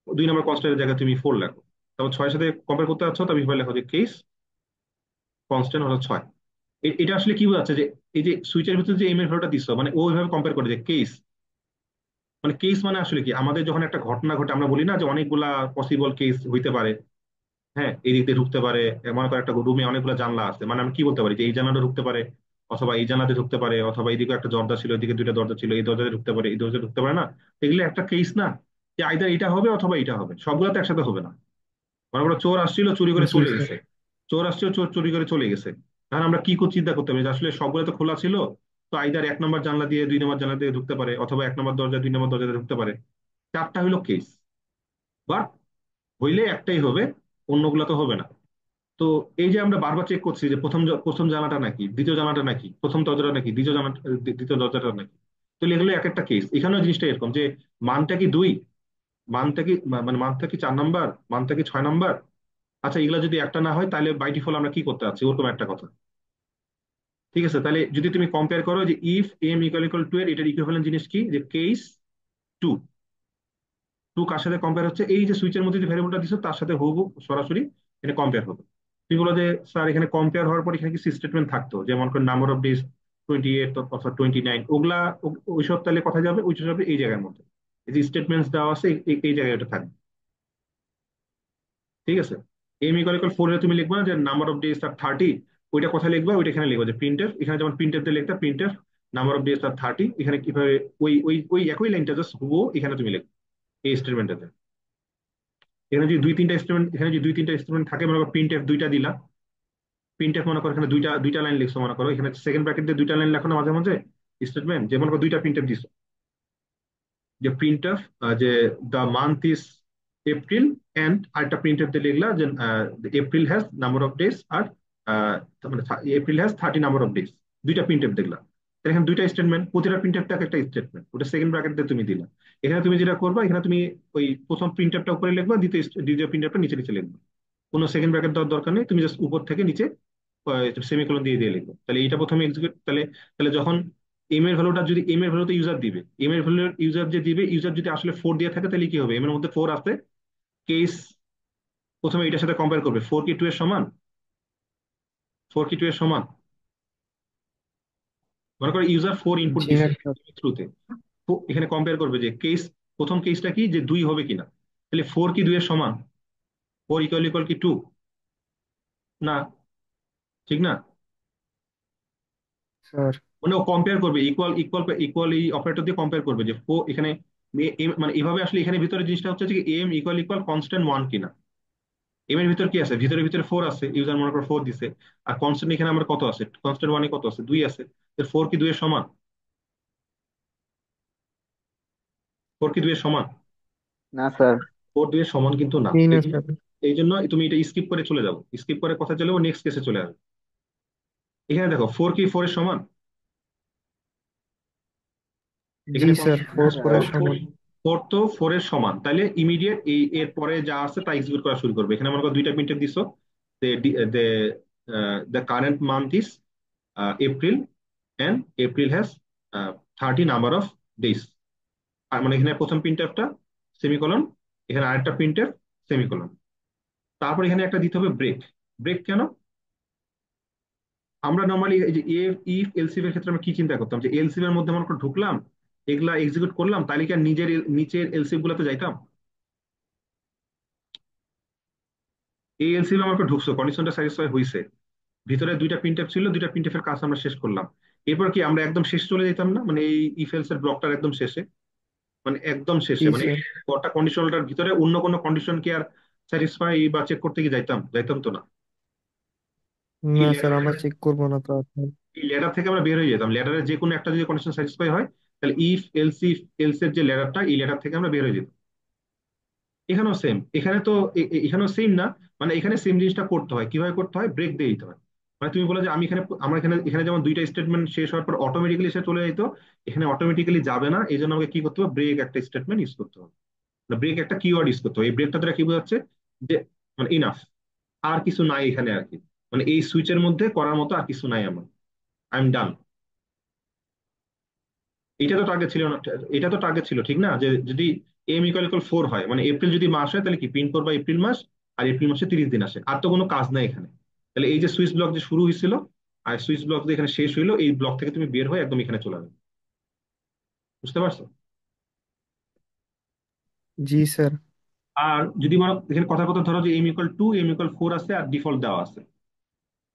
2 নম্বর কনস্ট্যান্টের জায়গায় তুমি 4 লেখো, তারপর 6 সাথে কম্পেয়ার করতে যাচ্ছ, তবে এভাবে লেখো যে কেস কনস্ট্যান্ট হলো 6। এটা আসলে কি বোঝাচ্ছে, যে এই যে সুইচের ভিতরে যে এম এর ভ্যালুটা দিচ্ছ, মানে ও ওইভাবে কম্পেয়ার করে যে কেস, মানে কেস মানে আসলে কি, আমাদের যখন একটা ঘটনা ঘটে আমরা বলি না যে অনেকগুলা পসিবল কেস হইতে পারে। হ্যাঁ, এই দিক দিয়ে ঢুকতে পারে, মনে করো একটা রুমে অনেকগুলো জানলা আছে, মানে আমি কি বলতে পারি যে এই জানলাটা ঢুকতে পারে, অথবা এই জানলাতে ঢুকতে পারে, অথবা এইদিকে একটা দরজা ছিল, এদিকে দুইটা দরজা ছিল, এই দরজাতে ঢুকতে পারে, এই দরজাতে ঢুকতে পারে না। এগুলো একটা কেস না, যে আইদার এটা হবে অথবা এটা হবে, সবগুলো তো একসাথে হবে না। মনে করো চোর আসছিল চুরি করে জি চলে স্যার। গেছে, চোর আসছিল চোর চুরি করে চলে গেছে, তাহলে আমরা কি চিন্তা করতে হবে, যে আসলে সবগুলো তো খোলা ছিল, তো আইদার 1 নম্বর জানলা দিয়ে 2 নম্বর জানলা দিয়ে ঢুকতে পারে, অথবা 1 নম্বর দরজা 2 নম্বর দরজা দিয়ে ঢুকতে পারে। চারটা হইলো কেস, বা হইলে একটাই হবে, অন্যগুলো তো হবে না। তো এই যে আমরা বারবার চেক করছি যে প্রথম জানাটা নাকি, দ্বিতীয় জানাটা নাকি, প্রথম দরজাটা নাকি, দ্বিতীয় দরজাটা নাকি, তো এগুলো এক একটা কেস। এখানেও জিনিসটা এরকম, যে মানটা কি 2, মানটা কি মানে মানটা কি 4 নম্বর, মানটা কি 6 নম্বর। আচ্ছা, এগুলো যদি একটা না হয় তাহলে বাই ডিফল্ট আমরা কি করতে যাচ্ছি, ওরকম একটা কথা। ঠিক আছে, তাহলে যদি তুমি কম্পেয়ার করো যে if M equal equal to, এটার ইকুইভ্যালেন্ট জিনিস কি, যে কেস 2, 2 কার সাথে কম্পেয়ার হচ্ছে, এই যে সুইচের মধ্যে যে ভ্যারিয়েবলটা দিছো তার সাথে হুবহু সরাসরি এটা কম্পেয়ার হবে। তুমি বলো যে স্যার এখানে কম্পেয়ার হওয়ার পর এখানে কি স্টেটমেন্ট থাকতো, যেমন করে নাম্বার অফ ডেজ 28 অথবা 29, ওগুলা ওইসব তাহলে কথা যাবে, ওইসব যাবে এই জায়গার মধ্যে, এই যে স্টেটমেন্টস দেওয়া আছে এই জায়গায় ওটা থাকবে। ঠিক আছে, এম ইকুয়াল ইকুয়াল 4 এ তুমি লিখবা না যে নাম্বার অফ ডেজ আর 30, ওইটা কোথায় লিখবা, ওইটা এখানে লিখবা যে প্রিন্টএফ, এখানে যেমন প্রিন্টএফ দিয়ে লিখতা প্রিন্টএফ নাম্বার অফ ডেজ আর 30, এখানে কিভাবে ওই ওই ওই একই লাইনটা জাস্ট হুবহু এখানে তুমি লিখবে এই স্টেটমেন্টটাতে। এখানে যদি দুই তিনটা স্টেটমেন্ট থাকে, মনে করো প্রিন্ট এফ 2টা দিলা, প্রিন্ট এফ মনে করো এখানে দুইটা দুইটা লাইন লিখছো, মনে করো এখানে সেকেন্ড ব্র্যাকেট দিয়ে 2টা লাইন লেখো না মাঝে মাঝে স্টেটমেন্ট, যে মনে করো 2টা প্রিন্ট এফ দিছো, যে প্রিন্ট এফ, যে the month is April, and আরেকটা প্রিন্ট এফ দিয়ে লিখলা যে April has number of days আর মানে April has 30 number of days, 2টা প্রিন্ট এফ দেখলা। তাহলে এখানে 2টা স্টেটমেন্ট, প্রতিটা প্রিন্ট এফ একটা স্টেটমেন্ট, ওটা সেকেন্ড ব্র্যাকেট দিয়ে তুমি দিলা। এখানে তুমি যেটা করবা, এখানে তুমি ওই প্রথম প্রিন্ট এফটা উপরে লিখবা, দ্বিতীয় প্রিন্ট এফটা নিচে নিচে লিখবা, কোনো সেকেন্ড ব্র্যাকেট দেওয়ার দরকার নেই, তুমি জাস্ট উপর থেকে নিচে সেমিকোলন দিয়ে দিয়ে লিখবো, তাহলে এইটা প্রথমে এক্সিকিউট, তাহলে তাহলে যখন এম এর ভ্যালুটা যদি এম এর ভ্যালুতে ইউজার দিবে, এম এর ভ্যালু ইউজার যে দিবে, ইউজার যদি আসলে 4 দিয়ে থাকে তাহলে কি হবে, এম এর মধ্যে 4 আছে, কেস প্রথমে এটার সাথে কম্পেয়ার করবে, 4 কি 2 এর সমান, 4 কি 2 এর সমান, মনে করো ইউজার 4 ইনপুট জি না দিছে স্যার। থ্রুতে, এখানে কম্পেয়ার করবে যে কেস, প্রথম কেসটা কি, যে 2 হবে কিনা, তাহলে 4 কি 2 এর সমান, 4 ইকুয়াল ইকুয়াল কি 2, না, ঠিক না, স্যার। মানে ও কম্পেয়ার করবে, ইকুয়াল ইকুয়াল ইকুয়াল এই অপারেটর দিয়ে কম্পেয়ার করবে যে এখানে মানে এভাবে আসলে এখানে ভিতরে জিনিসটা হচ্ছে যে এম ইকুয়াল ইকুয়াল কনস্ট্যান্ট 1 কিনা, এম এর ভিতর কি আছে, ভিতরে ভিতরে 4 আছে, ইউজার মনে করো 4 দিছে, আর কনস্ট্যান্ট এখানে আমার কত আছে, কনস্ট্যান্ট 1 এ কত আছে, 2 আছে, 4 কি 2 এর সমান, 4 কি 2 এর সমান, না স্যার। 4 2 এর সমান কিন্তু না। জি না এই স্যার। এই জন্য তুমি এটা স্কিপ করে চলে যাবো, স্কিপ করে কথা চলে যাবো, নেক্সট কেসে চলে আসবে। এখানে দেখো 4 কি 4 এর সমান, জি এখানে স্যার, ফোর ফোরের সমান। ফোর তো ফোর এর সমান, তাহলে ইমিডিয়েট এই এর পরে যা আছে তা এক্সিকিউট করা শুরু করবে। এখানে মনে করো দুইটা প্রিন্টের দিছো, the current month is April, and April has 30 number of days. আর মানে এখানে প্রথম প্রিন্টারটা সেমিকোলন, এখানে আরেকটা প্রিন্টার সেমিকোলন। তারপর এখানে একটা দিতে হবে ব্রেক। ব্রেক কেন? আমরা নর্মালি এই যে ইফ এলসিফ এর ক্ষেত্রে আমরা কি চিন্তা করতাম, যে এলসিফ এর মধ্যে মনে করো ঢুকলাম, এগুলা এক্সিকিউট করলাম, তাহলে কি আর নিজের নিচের এলসিফ গুলাতে যাইতাম? এই এলসিফ আমাকে ঢুকছো, কন্ডিশনটা স্যাটিসফাই হয়েছে, ভিতরে দুইটা প্রিন্টএফ ছিল, দুইটা প্রিন্টএফ এর কাজ আমরা শেষ করলাম, এরপর কি আমরা একদম শেষ চলে যেতাম না, মানে এই ইফ এলস এর ব্লকটার একদম শেষে, মানে একদম শেষে, জি মানে স্যার। কটা কন্ডিশনটার ভিতরে অন্য কোনো কন্ডিশন কি আর স্যাটিসফাই বা চেক করতে কি যাইতাম? যাইতাম তো না। এই না স্যার, আমরা চেক করবো না তো আপনার। লেডার থেকে আমরা বের হয়ে যেতাম, লেডারের যে কোনো একটা যদি কন্ডিশন স্যাটিসফাই হয়, তাহলে ইফ এলস, ইফ এলস এর যে লেডারটা, এই লেডার থেকে আমরা বের হয়ে যেতাম। এখানেও সেম, এখানে তো এখানেও সেম না, মানে এখানে সেম জিনিসটা করতে হয়, কিভাবে করতে হয়, ব্রেক দিয়ে দিতে হয়। মানে তুমি বলে যে আমি এখানে, আমার এখানে এখানে যেমন দুইটা স্টেটমেন্ট শেষ হওয়ার পর অটোমেটিক্যালি সে চলে যেত, এখানে অটোমেটিক্যালি যাবে না, এই জন্য আমাকে কি করতে হবে, ব্রেক একটা স্টেটমেন্ট ইউজ করতে হবে, ব্রেক একটা কিওয়ার্ড ইউজ করতে হবে। এই ব্রেকটা দ্বারা কি বোঝাচ্ছে, যে মানে ইনাফ, আর কিছু নাই এখানে আর কি, মানে এই সুইচের মধ্যে করার মতো আর কিছু নাই আমার, আই এম ডান। এটা তো টার্গেট ছিল না, এটা তো টার্গেট ছিল ঠিক না, যে যদি এম ইকুয়াল ইকুয়াল 4 হয়, মানে এপ্রিল যদি মাস হয়, তাহলে কি প্রিন্ট করবা এপ্রিল মাস, আর এপ্রিল মাসে 30 দিন আসে, আর তো কোনো কাজ নাই এখানে। তাহলে এই যে সুইচ ব্লক যে শুরু হয়েছিল, আর সুইচ ব্লক যে এখানে শেষ হইলো, এই ব্লক থেকে তুমি বের হয়ে একদম এখানে চলে যাবে। বুঝতে পারছো? জি স্যার। আর যদি মনে এখানে কথা কথা ধরো যে এম ইকুয়াল 2, এম ইকুয়াল 4 আছে, আর ডিফল্ট দেওয়া আছে।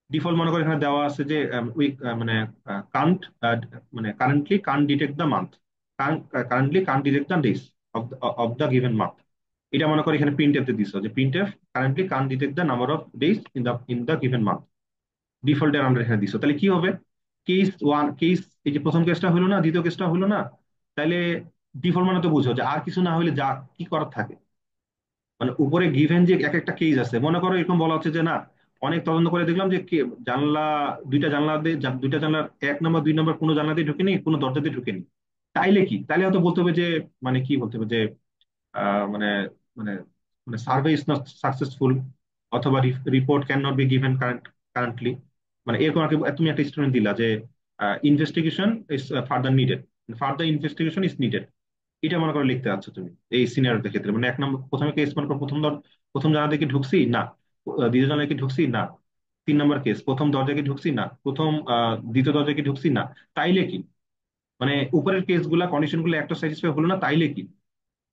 ডিফল্ট মনে করো এখানে দেওয়া আছে যে উই মানে কান্ট, মানে currently can't detect the month, currently can't detect the days of the given month. এটা মনে করো এখানে প্রিন্ট এফ দিছো, যে print f currently can't detect the number of days in the given month. ডিফল্টের আমরা এখানে দিছো, তাহলে কি হবে, কেস ওয়ান কেস, এই যে প্রথম কেসটা হলো না, দ্বিতীয় কেসটা হলো না, তাহলে ডিফল্ট মানে তো বুঝো যে আর কিছু না হলে যা কি করার থাকে, মানে উপরে গিভেন যে এক একটা কেস আছে, মনে করো এরকম বলা হচ্ছে যে না, অনেক তদন্ত করে দেখলাম যে জানলা, দুইটা জানলা দিয়ে, দুইটা জানলার 1 নম্বর 2 নম্বর কোনো জানলা দিয়ে ঢুকেনি, কোনো দরজা দিয়ে ঢুকেনি, তাইলে কি, তাইলে হয়তো বলতে হবে যে, মানে কি বলতে হবে যে মানে মানে মানে সার্ভে ইজ নট সাকসেসফুল, অথবা report can not be given currently, মানে এরকম আর কি। তুমি একটা স্টেটমেন্ট দিলা যে investigation is further needed, further investigation is needed, এটা মনে করো লিখতে যাচ্ছ তুমি এই সিনিয়রদের ক্ষেত্রে, মানে 1 নম্বর প্রথমে কেস মনে করো, প্রথম জানা থেকে ঢুকছি না, দ্বিতীয় জানা কি ঢুকছি না, 3 নম্বর কেস প্রথম দরজা কি ঢুকছি না, প্রথম দ্বিতীয় দরজা কি ঢুকছি না, তাইলে কি, মানে উপরের কেসগুলা কন্ডিশন গুলো একটা স্যাটিসফাই হলো না, তাইলে কি,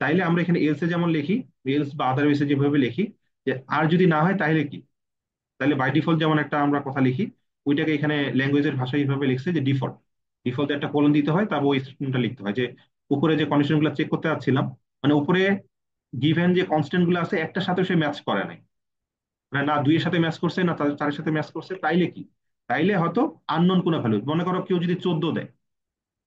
তাইলে আমরা এখানে এলসে যেমন লিখি, এলস বা আদারওয়াইজে যেভাবে লিখি, যে আর যদি না হয় তাহলে কি, তাহলে বাই ডিফল্ট যেমন একটা আমরা কথা লিখি, ওইটাকে এখানে ল্যাঙ্গুয়েজের ভাষায় এইভাবে লিখছে যে ডিফল্ট, ডিফল্ট একটা কোলন দিতে হয়, তারপর ওই স্টেটমেন্টটা লিখতে হয়, যে উপরে যে কন্ডিশন গুলো চেক করতে যাচ্ছিলাম, মানে উপরে গিভেন যে কনস্ট্যান্ট গুলো আছে একটার সাথে সে ম্যাচ করে নাই, মানে না দুইয়ের সাথে ম্যাচ করছে, না চারের সাথে ম্যাচ করছে, তাইলে কি, তাইলে হয়তো আননোন কোনো ভ্যালু, মনে করো কেউ যদি 14 দেয়,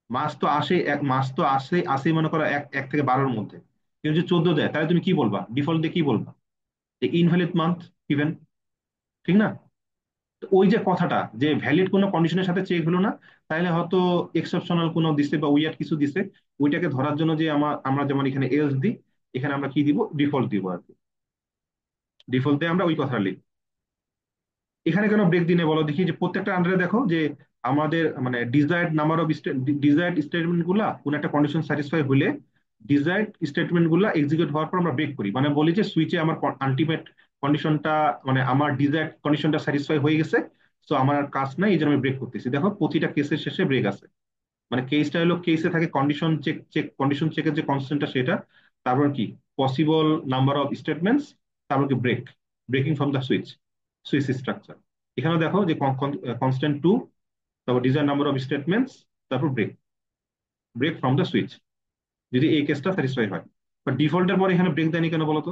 মাস তো আসে, মাস তো আসে আসে মনে করো এক এক থেকে 12-র মধ্যে, কেউ যদি 14 দেয়, তাহলে তুমি কি বলবা, ডিফল্ট দিয়ে কি বলবা, যে ইনভ্যালিড মান্থ গিভেন, ঠিক না? তো ওই যে কথাটা, যে ভ্যালিড কোনো কন্ডিশনের সাথে চেক হলো না, তাহলে হয়তো এক্সেপশনাল কোনো দিছে বা উইয়ার্ড কিছু দিছে, ওইটাকে ধরার জন্য যে আমরা যেমন এখানে এলস দিই, এখানে আমরা কি দিব, ডিফল্ট দিব আর কি, ডিফল্ট দিয়ে আমরা ওই কথাটা লিখি। এখানে কেন ব্রেক দিনে বলো দেখি, যে প্রত্যেকটা আন্ডারে দেখো যে আমাদের মানে desired number of desired statement গুলা কোন একটা কন্ডিশন স্যাটিসফাই হলে, ডিজায়ার্ড স্টেটমেন্ট গুলা এক্সিকিউট হওয়ার পর আমরা ব্রেক করি, মানে বলি যে সুইচে আমার আলটিমেট কন্ডিশনটা, মানে আমার ডিজায়ার্ড কন্ডিশনটা স্যাটিসফাই হয়ে গেছে, তো আমার আর কাজ নাই, এই জন্য আমি ব্রেক করতেছি। দেখো প্রতিটা কেসের শেষে ব্রেক আছে, মানে কেসটা হলো, কেসে থাকে কন্ডিশন চেক, কন্ডিশন চেকের যে কনস্ট্যান্টটা সেটা, তারপর কি পসিবল নাম্বার অফ স্টেটমেন্টস, তারপর কি break, breaking from the switch, switch structure. এখানে দেখো যে কনস্ট্যান্ট 2, তারপর ডিজায়ার নাম্বার অফ স্টেটমেন্টস, তারপর break, break from the switch, যদি এই কেসটা স্যাটিসফাই হয়। বাট ডিফল্টের পরে এখানে ব্রেক দেয়নি কেন বলো তো?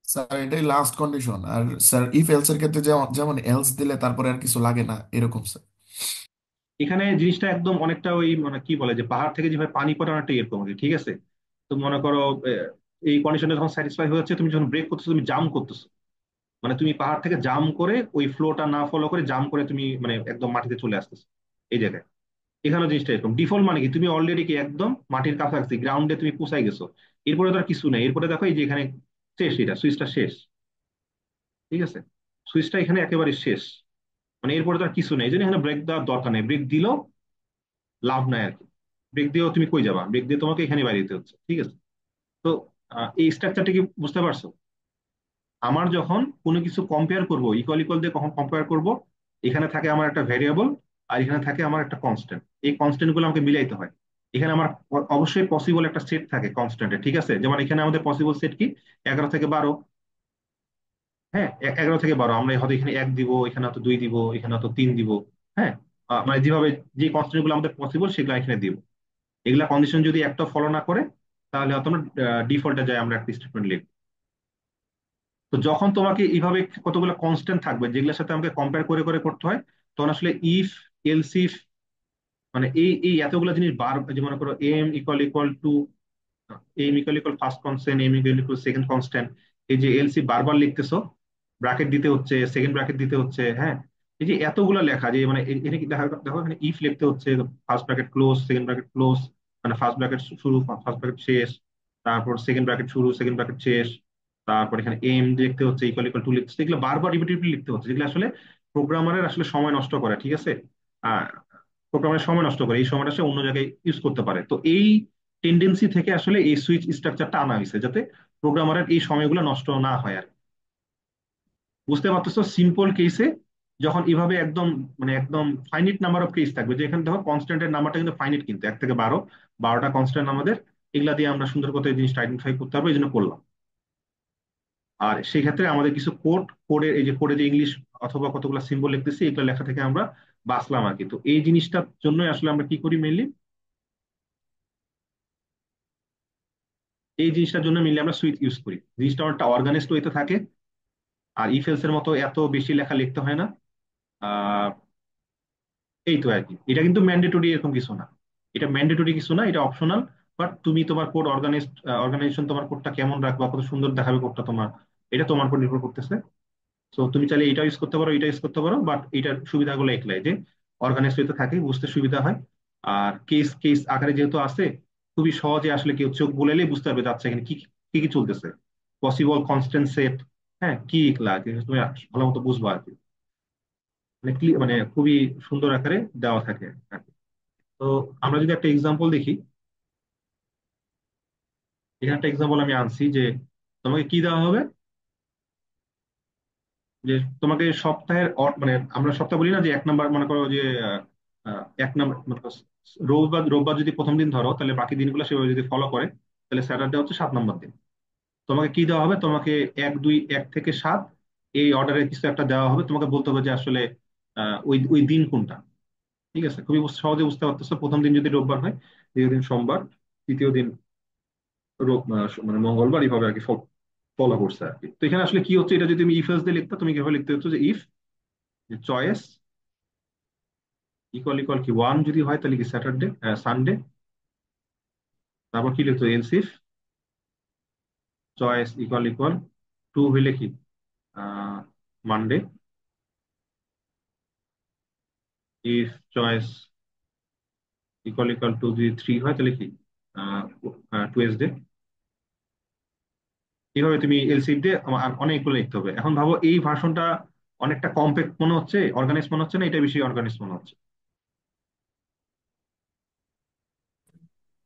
স্যার এটাই লাস্ট কন্ডিশন। আর স্যার ইফ এলস এর ক্ষেত্রে যেমন যেমন এলস দিলে তারপরে আর কিছু লাগে না, এরকম স্যার। এখানে জিনিসটা একদম অনেকটা ওই মানে কি বলে, যে পাহাড় থেকে যেভাবে পানি পড়ে অনেকটা এরকম আর কি, ঠিক আছে? তো মনে করো এই কন্ডিশনে যখন স্যাটিসফাই হয়ে যাচ্ছে, তুমি যখন ব্রেক করতেছো, তুমি জাম্প করতেছো, মানে তুমি পাহাড় থেকে জাম্প করে ওই ফ্লোটা না ফলো করে জাম্প করে তুমি মানে একদম মাটিতে চলে আসতেছো এই জায়গায়। এখানেও জিনিসটা এরকম। ডিফল্ট মানে কি, তুমি অলরেডি কি একদম মাটির কাছাকাছি গ্রাউন্ডে তুমি পৌঁছাই গেছো, এরপরে তো আর কিছু নেই। এরপরে দেখো এই যে এখানে শেষ, এটা সুইচটা শেষ। ঠিক আছে, সুইচটা এখানে একেবারে শেষ, মানে এরপরে তো আর কিছু নেই। এই জন্য এখানে ব্রেক দেওয়ার দরকার নেই, ব্রেক দিলেও লাভ নাই আর কি। ব্রেক দিয়েও তুমি কই যাবা, ব্রেক দিয়ে তোমাকে এখানে বাইরে দিতে হচ্ছে। ঠিক আছে, তো এই স্ট্রাকচারটা কি বুঝতে পারছো? আমার যখন কোনো কিছু কম্পেয়ার করব, ইকুয়াল ইকুয়াল দিয়ে কখন কম্পেয়ার করব, এখানে থাকে আমার একটা ভ্যারিয়েবল, আর এখানে থাকে আমার একটা কনস্ট্যান্ট। এই কনস্ট্যান্ট গুলো আমাকে মিলাইতে হয়। এখানে আমার অবশ্যই পসিবল একটা সেট থাকে কনস্ট্যান্টের। ঠিক আছে, যেমন এখানে আমাদের পসিবল সেট কি, 11 থেকে 12। হ্যাঁ, 11 থেকে 12 আমরা হয়তো এখানে 1 দিব, এখানে হয়তো 2 দিব, এখানে হয়তো 3 দিব। হ্যাঁ, মানে যেভাবে যে কনস্ট্যান্ট গুলো আমাদের পসিবল সেগুলো এখানে দিব। এগুলা কন্ডিশন যদি একটা ফলো না করে, তাহলে হয়তো আমরা ডিফল্টে যাই আমরা একটা স্টেটমেন্ট লিখবো। তো যখন তোমাকে এইভাবে কতগুলো কনস্ট্যান্ট থাকবে যেগুলোর সাথে আমাকে কম্পেয়ার করে করে করতে হয়, তখন আসলে ইফ, এলস ইফ, মানে এই এই এতগুলো জিনিস বার, যে মনে করো M equal equal to, M equal equal first constant, M equal equal second constant, এই যে এলসি বারবার লিখতেছো, ব্র্যাকেট দিতে হচ্ছে, সেকেন্ড ব্র্যাকেট দিতে হচ্ছে। হ্যাঁ, এই যে এতগুলা লেখা, যে মানে এখানে কি দেখা, দেখো এখানে ইফ লিখতে হচ্ছে, first bracket close, second bracket close, মানে ফার্স্ট ব্র্যাকেট শুরু ফার্স্ট ব্র্যাকেট শেষ, তারপর সেকেন্ড ব্র্যাকেট শুরু সেকেন্ড ব্র্যাকেট শেষ, তারপর এখানে এম লিখতে হচ্ছে, ইকুয়াল ইকুয়াল টু লিখতে হচ্ছে। এগুলো বারবার রিপিটেডলি লিখতে হচ্ছে, যেগুলো আসলে প্রোগ্রামারের আসলে সময় নষ্ট করে। ঠিক আছে, আহ প্রোগ্রামের সময় নষ্ট করে, এই সময়টা সে অন্য জায়গায় ইউজ করতে পারে। তো এই টেন্ডেন্সি থেকে আসলে এই সুইচ স্ট্রাকচারটা আনা হয়েছে, যাতে প্রোগ্রামারের এই সময়গুলো নষ্ট না হয় আর কি। বুঝতে পারতেছো? সিম্পল কেসে যখন এভাবে একদম, মানে একদম ফাইনিট নাম্বার অফ কেস থাকবে, যে এখানে দেখো কনস্ট্যান্টের নাম্বারটা কিন্তু ফাইনিট, কিন্তু 1 থেকে 12, 12টা কনস্ট্যান্ট আমাদের। এগুলা দিয়ে আমরা সুন্দর করে এই জিনিসটা আইডেন্টিফাই করতে পারবো, এই জন্য করলাম। আর সেই ক্ষেত্রে আমাদের কিছু কোডের, এই যে কোডে যে ইংলিশ অথবা কতগুলো সিম্বল লিখতেছি, এগুলো লেখা থেকে আমরা বাঁচলাম আর কি। তো এই জিনিসটার জন্য আসলে আমরা কি করি মেইনলি, এই জিনিসটার জন্য মেইনলি আমরা সুইচ ইউজ করি। জিনিসটা অনেকটা অর্গানাইজড ওয়েতে থাকে, আর ইফেলস এর মতো এত বেশি লেখা লিখতে হয় না। আহ এই তো আর কি। এটা কিন্তু ম্যান্ডেটরি এরকম কিছু না, এটা ম্যান্ডেটরি কিছু না, এটা অপশনাল। বাট তুমি তোমার কোড অর্গানাইজেশন, তোমার কোডটা কেমন রাখবা, কত সুন্দর দেখাবে কোডটা তোমার, এটা তোমার উপর নির্ভর করতেছে। তো তুমি চাইলে এটা ইউজ করতে পারো, এটা ইউজ করতে পারো, বাট এটার সুবিধাগুলো একলাই, যে অর্গানাইজ হতে থাকে, বুঝতে সুবিধা হয়। আর কেস কেস আকারে যেহেতু আছে, খুবই সহজে আসলে কেউ চোখ বুলাইলেই বুঝতে পারবে যাচ্ছে এখানে কি কি কি চলতেছে। পসিবল কনস্ট্যান্ট সেট, হ্যাঁ কি এগুলা জিনিস তুমি ভালো মতো বুঝবা আর কি। মানে মানে খুবই সুন্দর আকারে দেওয়া থাকে আর কি। তো আমরা যদি একটা এক্সাম্পল দেখি, এখানে একটা এক্সাম্পল আমি আনছি যে তোমাকে কি দেওয়া হবে, যে তোমাকে সপ্তাহের মানে আমরা সপ্তাহ বলি না, যে 1 নাম্বার মনে করো যে 1 নাম্বার মনে করো রোববার, রোববার যদি প্রথম দিন ধরো, তাহলে বাকি দিনগুলো সেভাবে যদি ফলো করে, তাহলে স্যাটারডে হচ্ছে 7 নম্বর দিন। তোমাকে কি দেওয়া হবে, তোমাকে 1, 2, 1 থেকে 7 এই অর্ডারে কিছু একটা দেওয়া হবে, তোমাকে বলতে হবে যে আসলে ওই ওই দিন কোনটা। ঠিক আছে, খুবই সহজে বুঝতে পারতেছো। প্রথম দিন যদি রোববার হয়, দ্বিতীয় দিন সোমবার, তৃতীয় দিন মানে মঙ্গলবার, এইভাবে আর কি ফলো করছে আর কি। তো এখানে আসলে কি হচ্ছে, এটা যদি তুমি ইফ এলস দিয়ে লিখতে, তুমি কিভাবে লিখতে হচ্ছে, যে ইফ চয়েস ইকুয়াল ইকুয়াল কি 1 যদি হয়, তাহলে কি স্যাটারডে, সানডে। তারপর কি লিখতো, else if choice equal equal 2 হইলে কি Monday. If choice equal equal two যদি 3 হয়, তাহলে কি টুয়েসডে। এইভাবে তুমি এলসিফ দিয়ে অনেকগুলো লিখতে হবে। এখন ভাবো এই ভার্সনটা অনেকটা কম্প্যাক্ট মনে হচ্ছে, অর্গানাইজ মনে হচ্ছে না, এটা বেশি অর্গানাইজ মনে হচ্ছে।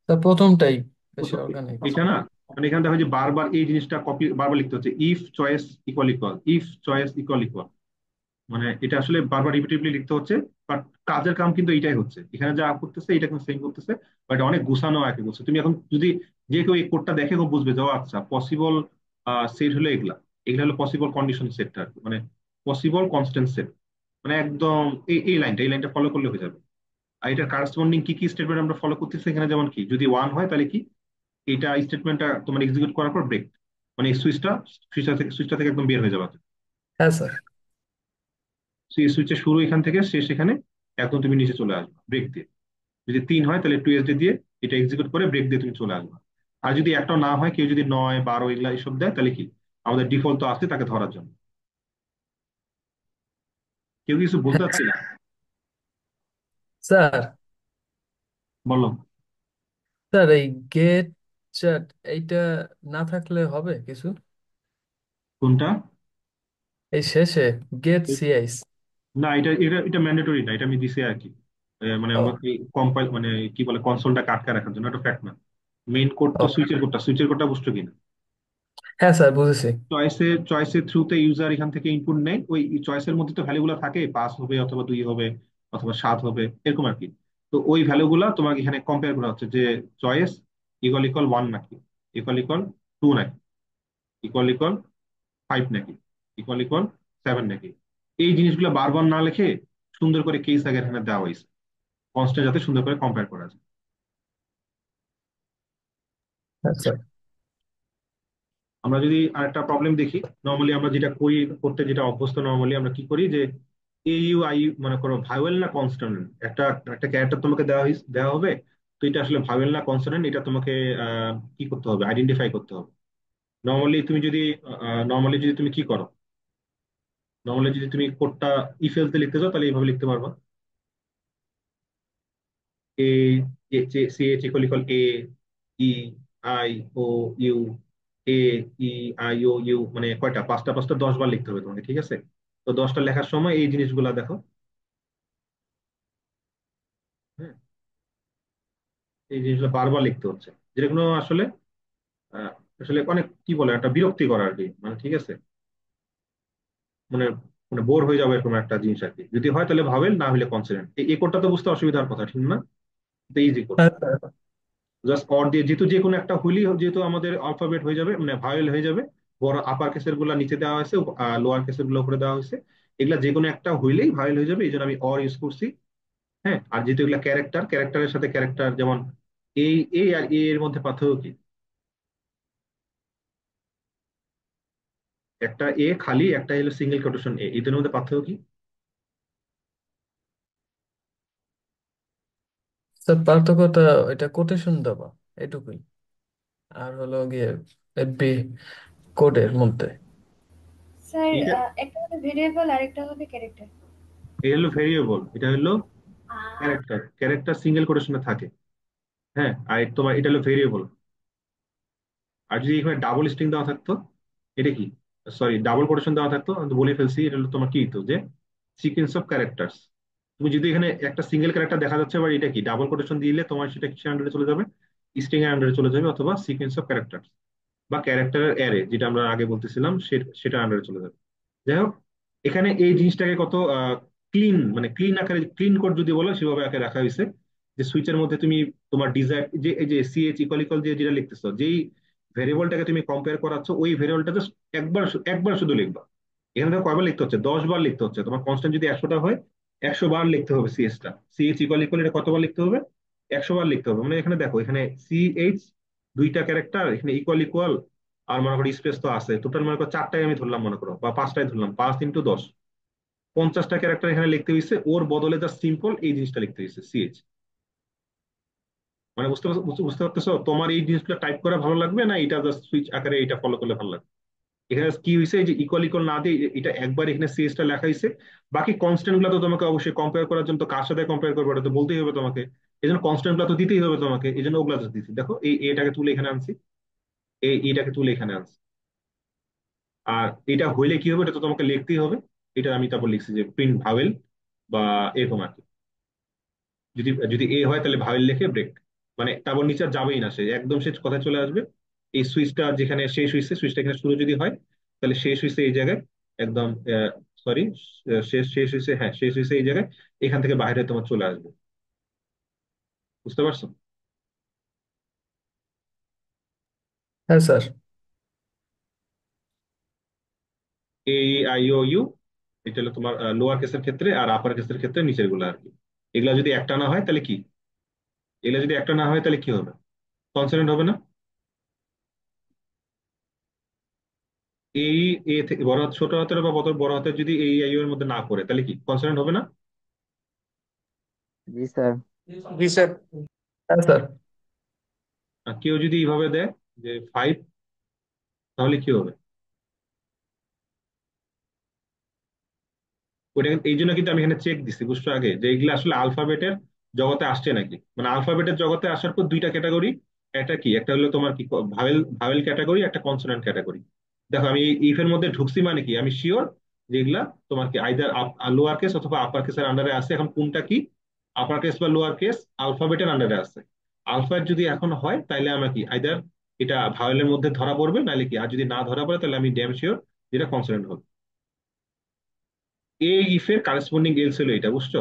তা প্রথমটাই বেশি প্রথম অর্গানিক। এটা না, মানে এখানে দেখো যে বারবার এই জিনিসটা কপি বারবার লিখতে হচ্ছে, if choice equal equal, if choice equal equal, মানে এটা আসলে বারবার রিপিটেডলি লিখতে হচ্ছে। বাট কাজের কাম কিন্তু এটাই হচ্ছে, এখানে যা করতেছে এটা কিন্তু সেম করতেছে। বাট অনেক গুছানো আর কি করছে। তুমি এখন যদি যে কেউ এই কোডটা দেখে, কেউ বুঝবে যে ও আচ্ছা, পসিবল সেট হলো এগুলা, এগুলা হলো পসিবল কন্ডিশন সেটটা আর কি, মানে পসিবল কনস্ট্যান্ট সেট। মানে একদম এই লাইনটা ফলো করলে হয়ে যাবে। আর এটার কারেসপন্ডিং কি কি স্টেটমেন্ট আমরা ফলো করতেছি এখানে, যেমন কি যদি 1 হয়, তাহলে কি এটা স্টেটমেন্টটা তোমার এক্সিকিউট করার পর ব্রেক, মানে এই সুইচটা থেকে একদম বের হয়ে যাবে। হ্যাঁ স্যার। সেই সুইচের শুরু এখান থেকে শেষ এখানে, একদম তুমি নিচে চলে আসবে ব্রেক দিয়ে। যদি 3 হয়, তাহলে 2SD দিয়ে এটা এক্সিকিউট করে ব্রেক দিয়ে তুমি চলে আসবে। আর যদি একটা না হয়, কেউ যদি 9, 12 এগুলা এসব দেয়, তাহলে কি আমাদের ডিফল্ট তো আছে তাকে ধরার জন্য। কেউ কিছু বলতে হ্যাঁ চাচ্ছি না? স্যার, বলো। স্যার এই গেট চ্যাট এইটা না থাকলে হবে কিছু? কোনটা? এই শেষে গেট সিআইস। না, এটা এটা এটা ম্যান্ডেটরি না, এটা আমি দিছি আর কি। মানে ও আমাকে কম্পাইল মানে কি বলে কনসোলটাকে আটকে রাখার জন্য, এটা ফ্যাক্ট না। মেইন কোড তো ও সুইচের কোডটা বুঝছো কিনা? হ্যাঁ স্যার, বুঝেছি। চয়েসের থ্রুতে ইউজার এখান থেকে ইনপুট নেয়, ওই চয়েসের মধ্যে তো ভ্যালু গুলো থাকে, 5 হবে অথবা 2 হবে অথবা 7 হবে, এরকম আর কি। তো ওই ভ্যালু গুলা তোমাকে এখানে কম্পেয়ার করা হচ্ছে যে চয়েস ইকুয়াল ইকুয়াল 1 নাকি, ইকুয়াল ইকুয়াল 2 নাকি, ইকুয়াল ইকুয়াল 5 নাকি, ইকুয়াল ইকুয়াল 7 নাকি। এই জিনিসগুলো বারবার না লিখে সুন্দর করে কেস আগে এখানে দেওয়া হয়েছে, কনস্ট্যান্ট যাতে সুন্দর করে কম্পেয়ার করা যায়। হ্যাঁ স্যার। আমরা যদি আরেকটা প্রবলেম দেখি, নর্মালি আমরা যেটা করি, করতে যেটা অভ্যস্ত, নর্মালি আমরা কি করি যে এ ইউ আই, মনে করো ভাওয়েল না কনসোনেন্ট, একটা একটা ক্যারেক্টার তোমাকে দেওয়া হবে। তো এটা আসলে ভাওয়েল না কনসোনেন্ট, এটা তোমাকে কি করতে হবে, আইডেন্টিফাই করতে হবে। নর্মালি তুমি যদি তুমি কি করো, নর্মালি যদি তুমি কোডটা ইফ এলস লিখতে চাও তাহলে এইভাবে লিখতে পারবা। A C H equal equal A, E, I, O, U, A, E, I, O, U, মানে কয়টা, পাঁচটা পাঁচটা 10 বার লিখতে হবে তোমাকে, ঠিক আছে? তো 10টা লেখার সময় এই জিনিসগুলা দেখো। হ্যাঁ, এই জিনিসগুলো বারবার লিখতে হচ্ছে, যেটা কোনো আসলে আহ, আসলে অনেক কি বলে একটা বিরক্তিকর আর কি, মানে ঠিক আছে, মানে মানে বোর হয়ে যাবে এরকম একটা জিনিস আর কি। যদি হয় তাহলে ভাবেল, না হলে কনসিডেন্ট। এই কোডটা তো বুঝতে অসুবিধার কথা, ঠিক না? তো ইজি কোড, হ্যাঁ স্যার। জাস্ট অর দিয়ে, যেহেতু যে কোনো একটা হইলেই, যেহেতু আমাদের অ্যালফাবেট হয়ে যাবে, মানে ভাওয়েল হয়ে যাবে। বড় আপার কেসের গুলা নিচে দেওয়া হয়েছে, লোয়ার কেসের গুলো উপরে দেওয়া হয়েছে। এগুলা যে কোনো একটা হইলেই ভাওয়েল হয়ে যাবে, এই জন্য আমি অর ইউজ করছি। হ্যাঁ, আর যেহেতু এগুলা ক্যারেক্টারের সাথে ক্যারেক্টার, যেমন এই এ আর এ এর মধ্যে পার্থক্য কি? একটা এ খালি, একটা হলো সিঙ্গেল কোটেশন এ, এদের মধ্যে পার্থক্য কি? স্যার পার্থক্যটা এটা কোটেশন দেওয়া, এটুকুই। আর হলো গিয়ে বি কোডের মধ্যে। স্যার এটা একটা হলো ভেরিয়েবল আর একটা হবে ক্যারেক্টার। এটা হলো ভেরিয়েবল, এটা হলো ক্যারেক্টার সিঙ্গেল কোটেশনে থাকে। হ্যাঁ, আর তোমার এটা হলো ভেরিয়েবল। আর যদি এখানে ডাবল স্ট্রিং দেওয়া থাকতো, এটা কি, সরি ডাবল কোটেশন দেওয়া থাকতো, আমি তো বলে ফেলছি, এটা হলো তোমার কি হতো যে সিকোয়েন্স অফ ক্যারেক্টার্স। তুমি যদি এখানে একটা সিঙ্গেল ক্যারেক্টার দেখা যাচ্ছে, বা এটা কি ডাবল কোটেশন দিলে তোমার সেটা কিসের আন্ডারে চলে যাবে, স্ট্রিং এর আন্ডারে চলে যাবে, অথবা সিকোয়েন্স অফ ক্যারেক্টার বা ক্যারেক্টারের অ্যারে, যেটা আমরা আগে বলতেছিলাম, সেটা আন্ডারে চলে যাবে। যাই হোক, এখানে এই জিনিসটাকে কত ক্লিন, মানে ক্লিন আকারে, ক্লিন কোড যদি বলো সেভাবে আকারে রাখা হয়েছে, যে সুইচের মধ্যে তুমি তোমার ডিজায়ার, যে এই যে সিএইচ ইকুয়াল ইকুয়াল দিয়ে যেটা লিখতেছো, যেই ভেরিয়েবলটাকে তুমি কম্পেয়ার করাচ্ছ, ওই ভেরিয়েবলটা জাস্ট একবার শুধু লিখবা। এখানে দেখো কয়বার লিখতে হচ্ছে, 10 বার লিখতে হচ্ছে। তোমার কনস্ট্যান্ট যদি 100টা হয়, 100 বার লিখতে হবে সিএইচটা। সিএইচ ইকুয়াল ইকুয়াল এটা কতবার লিখতে হবে? 100 বার লিখতে হবে। মানে এখানে দেখো, এখানে সিএইচ দুইটা ক্যারেক্টার, এখানে ইকুয়াল ইকুয়াল, আর মনে করো স্পেস তো আছে, টোটাল মনে করো চারটায় আমি ধরলাম, মনে করো বা পাঁচটায় ধরলাম, 5 × 10, 50টা ক্যারেক্টার এখানে লিখতে হয়েছে, ওর বদলে জাস্ট সিম্পল এই জিনিসটা লিখতে হয়েছে সিএইচ। মানে বুঝতে পারতেছো, তোমার এই জিনিসগুলো টাইপ করা ভালো লাগবে না এটা জাস্ট সুইচ আকারে এটা ফলো করলে ভালো লাগবে? এখানে কি হয়েছে, এই যে ইকুয়াল ইকুয়াল না দিয়ে এটা একবার এখানে সিএসটা লেখা হয়েছে। বাকি কনস্ট্যান্ট গুলো তো তোমাকে অবশ্যই কম্পেয়ার করার জন্য, তো কার সাথে কম্পেয়ার করবে ওটা তো বলতেই হবে তোমাকে। এই জন্য কনস্ট্যান্ট গুলো তো দিতেই হবে তোমাকে, এই জন্য ওগুলা just দিচ্ছি। দেখো এই এটাকে তুলে এখানে আনছি, এই এটাকে তুলে এখানে আনছি। আর এটা হইলে কি হবে, এটা তো তোমাকে লিখতেই হবে। এটা আমি তারপর লিখছি যে প্রিন্ট ভাওয়েল বা এরকম আর কি। যদি যদি এ হয় তাহলে ভাওয়েল লিখে ব্রেক, মানে তারপর নিচে আর যাবেই না, সে একদম শেষ কথায় চলে আসবে। এই সুইচটা যেখানে শেষ হয়েছে, সুইচটা এখানে শুরু যদি হয়, তাহলে শেষ হয়েছে এই জায়গায় একদম, সরি, শেষ শেষ হয়েছে, হ্যাঁ শেষ হয়েছে এই জায়গায়, এখান থেকে বাইরে তোমার চলে আসবে। বুঝতে পারছো? হ্যাঁ sir. A, I, O, U, এটা হলো তোমার লোয়ার কেসের ক্ষেত্রে, আর আপার কেসের ক্ষেত্রে নিচের গুলো আর কি। এগুলা যদি একটা না হয় তাহলে কি, এগুলা যদি একটা না হয় তাহলে কি হবে, কনসোনেন্ট হবে না? এই এ থেকে বড় হাত, ছোট হাতের বা বড় হাতের যদি এই আই এর মধ্যে না পড়ে তাহলে কি কনসোনেন্ট হবে না? জি স্যার। জি স্যার। হ্যাঁ স্যার। আর কেউ যদি এইভাবে দেয় যে 5, তাহলে কি হবে? ওটা এই জন্য কিন্তু আমি এখানে চেক দিছি, বুঝছো, আগে যে এগুলো আসলে আলফাবেটের জগতে আসছে নাকি, মানে আলফাবেটের জগতে আসার পর দুইটা ক্যাটাগরি। একটা কি, একটা হলো তোমার কি ভাওয়েল ভাওয়েল ক্যাটাগরি, একটা কনসোনেন্ট ক্যাটাগরি। দেখো আমি এই ইফের মধ্যে ঢুকছি মানে কি, আমি শিওর যেগুলা তোমার কি আইদার লোয়ার কেস অথবা আপার কেসের আন্ডারে আছে। এখন কোনটা কি, আপার কেস বা লোয়ার কেস আলফাবেটের আন্ডারে আছে। আলফাবেট যদি এখন হয় তাহলে আমরা কি আইদার এটা ভাওয়েলের মধ্যে ধরা পড়বে নাহলে কি, আর যদি না ধরা পড়ে তাহলে আমি ড্যাম শিওর যেটা কনসোনেন্ট হবে। এই ইফের কারেসপন্ডিং এলস হলো এটা, বুঝছো?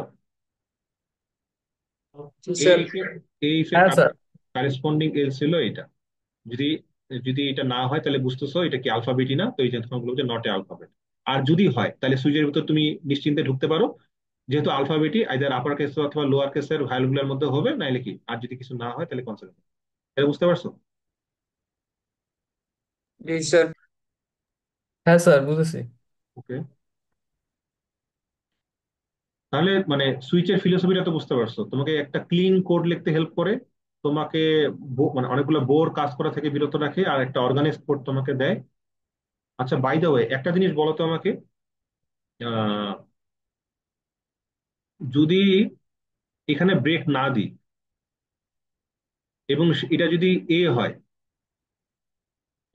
জি এই স্যার। ইফের এই ইফের হ্যাঁ স্যার। কারেসপন্ডিং এলস হলো এটা। যদি যদি এটা না হয় তাহলে বুঝতেছো এটা কি আলফাবেটই না, তো এই যে তখন বলবো যে নট এ আলফাবেট। আর যদি হয় তাহলে সুইচের ভিতর তুমি নিশ্চিন্তে ঢুকতে পারো, যেহেতু আলফাবেটই আইদার আপার কেস অথবা লোয়ার কেসের ভ্যালু গুলোর মধ্যে হবে, নাইলে কি, আর যদি কিছু না হয় তাহলে কনসোনেন্ট। এটা বুঝতে পারছো? জি স্যার। হ্যাঁ স্যার, বুঝেছি। ওকে, তাহলে মানে সুইচের ফিলোসফিটা তো বুঝতে পারছো। তোমাকে একটা ক্লিন কোড লিখতে হেল্প করে, তোমাকে মানে অনেকগুলো বোর কাজ করা থেকে বিরত রাখে, আর একটা অর্গানাইজ কোড তোমাকে দেয়। আচ্ছা, বাই দ্য ওয়ে একটা জিনিস বলো তো আমাকে, আহ, যদি এখানে ব্রেক না দিই এবং এটা যদি এ হয়,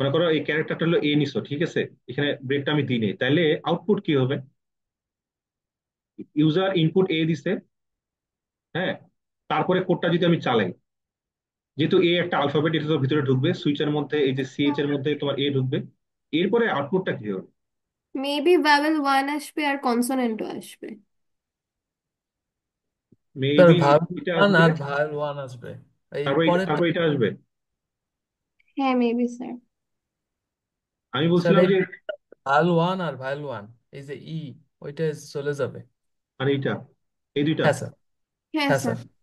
মনে করো এই ক্যারেক্টারটা হলো এ নিছো, ঠিক আছে, এখানে ব্রেকটা আমি দিই নি, তাহলে আউটপুট কি হবে? ইউজার ইনপুট এ দিছে, হ্যাঁ, তারপরে কোডটা যদি আমি চালাই, যেহেতু এ একটা আলফাবেট, এটা তো ভিতরে ঢুকবে সুইচের মধ্যে, এই যে সিএইচ এর মধ্যে তোমার এ ঢুকবে, এরপরে আউটপুটটা কি হবে? মেবি ভাওয়েল ওয়ান আসবে আর কনসোনেন্টও আসবে। স্যার মেবি ভাল এটা ওয়ান আসবে, আর ভাল ওয়ান আসবে এই তারপর পরের। তারপর এটা আসবে। হ্যাঁ মেবি স্যার। আমি স্যার বলছিলাম এই যে ভাল ওয়ান আর ভাল ওয়ান, এই যে ওইটা চলে যাবে। মানে এইটা, এই দুইটা। হ্যাঁ স্যার। হ্যাঁ হ্যাঁ স্যার। স্যার।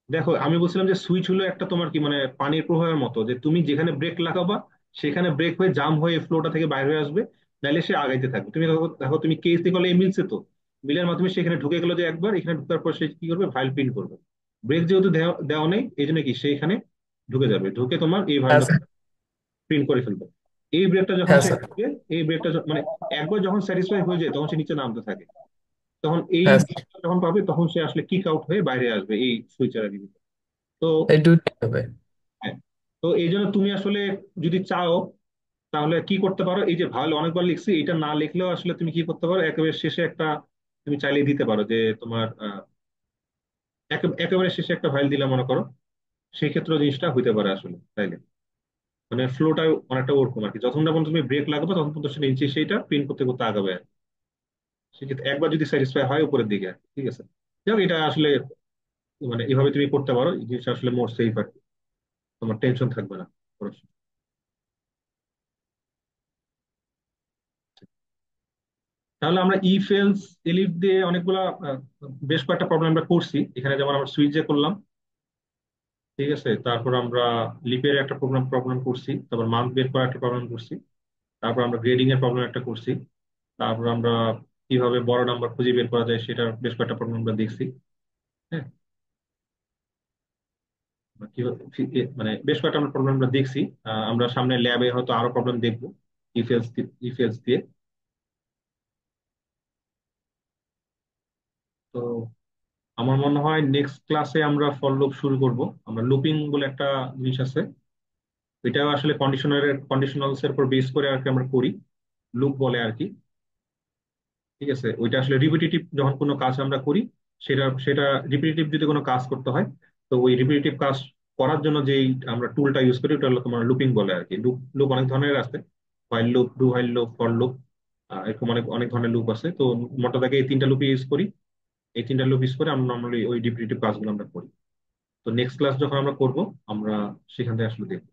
দেখো আমি বলছিলাম যে সুইচ হলো একটা তোমার কি মানে পানির প্রবাহের মতো, যে তুমি যেখানে ব্রেক লাগাবা সেখানে ব্রেক হয়ে জাম হয়ে ফ্লোটা থেকে বাইরে হয়ে আসবে, নাহলে সে আগাইতে থাকবে। তুমি দেখো দেখো তুমি কেস দিয়ে করলে মিলছে তো, মিলের মাধ্যমে সেখানে ঢুকে গেলো, যে একবার এখানে ঢুকার পর সে কি করবে, ভাইল প্রিন্ট করবে। ব্রেক যেহেতু দেওয়া নেই, এই জন্য কি সে এখানে ঢুকে যাবে, ঢুকে তোমার এই হ্যাঁ ভাইলটা স্যার। প্রিন্ট করে ফেলবে। এই ব্রেকটা যখন হ্যাঁ সে স্যার। করবে, এই ব্রেকটা মানে একবার যখন স্যাটিসফাই হয়ে যায় তখন সে নিচে নামতে থাকে, তখন এই হ্যাঁ স্যার। ব্রেকটা যখন পাবে তখন সে আসলে কিক আউট হয়ে বাইরে আসবে এই সুইচার। তো এই দুইটাই হবে। হ্যাঁ, তো এই জন্য তুমি আসলে যদি চাও তাহলে কি করতে পারো, এই যে ভালো অনেকবার লিখছি, এটা না লিখলেও আসলে তুমি কি করতে পারো, একেবারে শেষে একটা তুমি চাইলে দিতে পারো যে তোমার একেবারে শেষে একটা ফাইল দিলে মনে করো, সেই ক্ষেত্রে জিনিসটা হইতে পারে আসলে তাইলে। মানে ফ্লোটা অনেকটা ওরকম আর কি, যতক্ষণ না পর্যন্ত তুমি ব্রেক লাগাবে তখন পর্যন্ত সে নিচে সেইটা প্রিন্ট করতে করতে আগাবে আর কি। সেক্ষেত্রে একবার যদি স্যাটিসফাই হয় উপরের দিকে আর কি, ঠিক আছে। যাক, এটা আসলে মানে এভাবে তুমি করতে পারো, এই জিনিসটা আসলে মোর সেফ আর কি, তোমার টেনশন থাকবে না। তাহলে আমরা ইফ এলস এলিফ দিয়ে অনেকগুলা বেশ কয়েকটা প্রবলেম আমরা করছি এখানে, যেমন আমরা সুইচে করলাম, ঠিক আছে, তারপর আমরা লিপের একটা প্রবলেম প্রবলেম করছি, তারপর মার্ক বের করার একটা প্রবলেম করছি, তারপর আমরা গ্রেডিং এর প্রবলেম একটা করছি, তারপর আমরা কিভাবে বড় নাম্বার খুঁজে বের করা যায় সেটার বেশ কয়েকটা প্রবলেম আমরা দেখছি। হ্যাঁ, মানে বেশ কয়েকটা আমরা প্রবলেম আমরা দেখছি। আমরা সামনে ল্যাবে হয়তো আরো প্রবলেম দেখবো ইফ এলস দিয়ে। তো আমার মনে হয় নেক্সট ক্লাসে আমরা ফর লুপ শুরু করব। আমরা লুপিং বলে একটা জিনিস আছে, এটা আসলে কন্ডিশনালস এর উপর বেস করে আর কি আমরা করি, লুপ বলে আর কি। ঠিক আছে, ওইটা আসলে রিপিটিটিভ যখন কোনো কাজ আমরা করি, সেটা সেটা রিপিটিটিভ যদি কোনো কাজ করতে হয়, তো ওই রিপিটিটিভ কাজ করার জন্য যেই আমরা টুলটা ইউজ করি ওটা হলো তোমার লুপিং বলে আর কি। লুপ লুপ অনেক ধরনের আছে, while loop, do while loop, for loop, এরকম অনেক অনেক ধরনের লুপ আছে। তো মোটা দাগে এই তিনটা লুপ ইউজ করি, এই তিনটা লুপ ইউজ করে আমরা নর্মালি ওই রিপিটিটিভ কাজগুলো আমরা করি। তো নেক্সট ক্লাস যখন আমরা করব, আমরা সেখান থেকে আসলে দেখবো।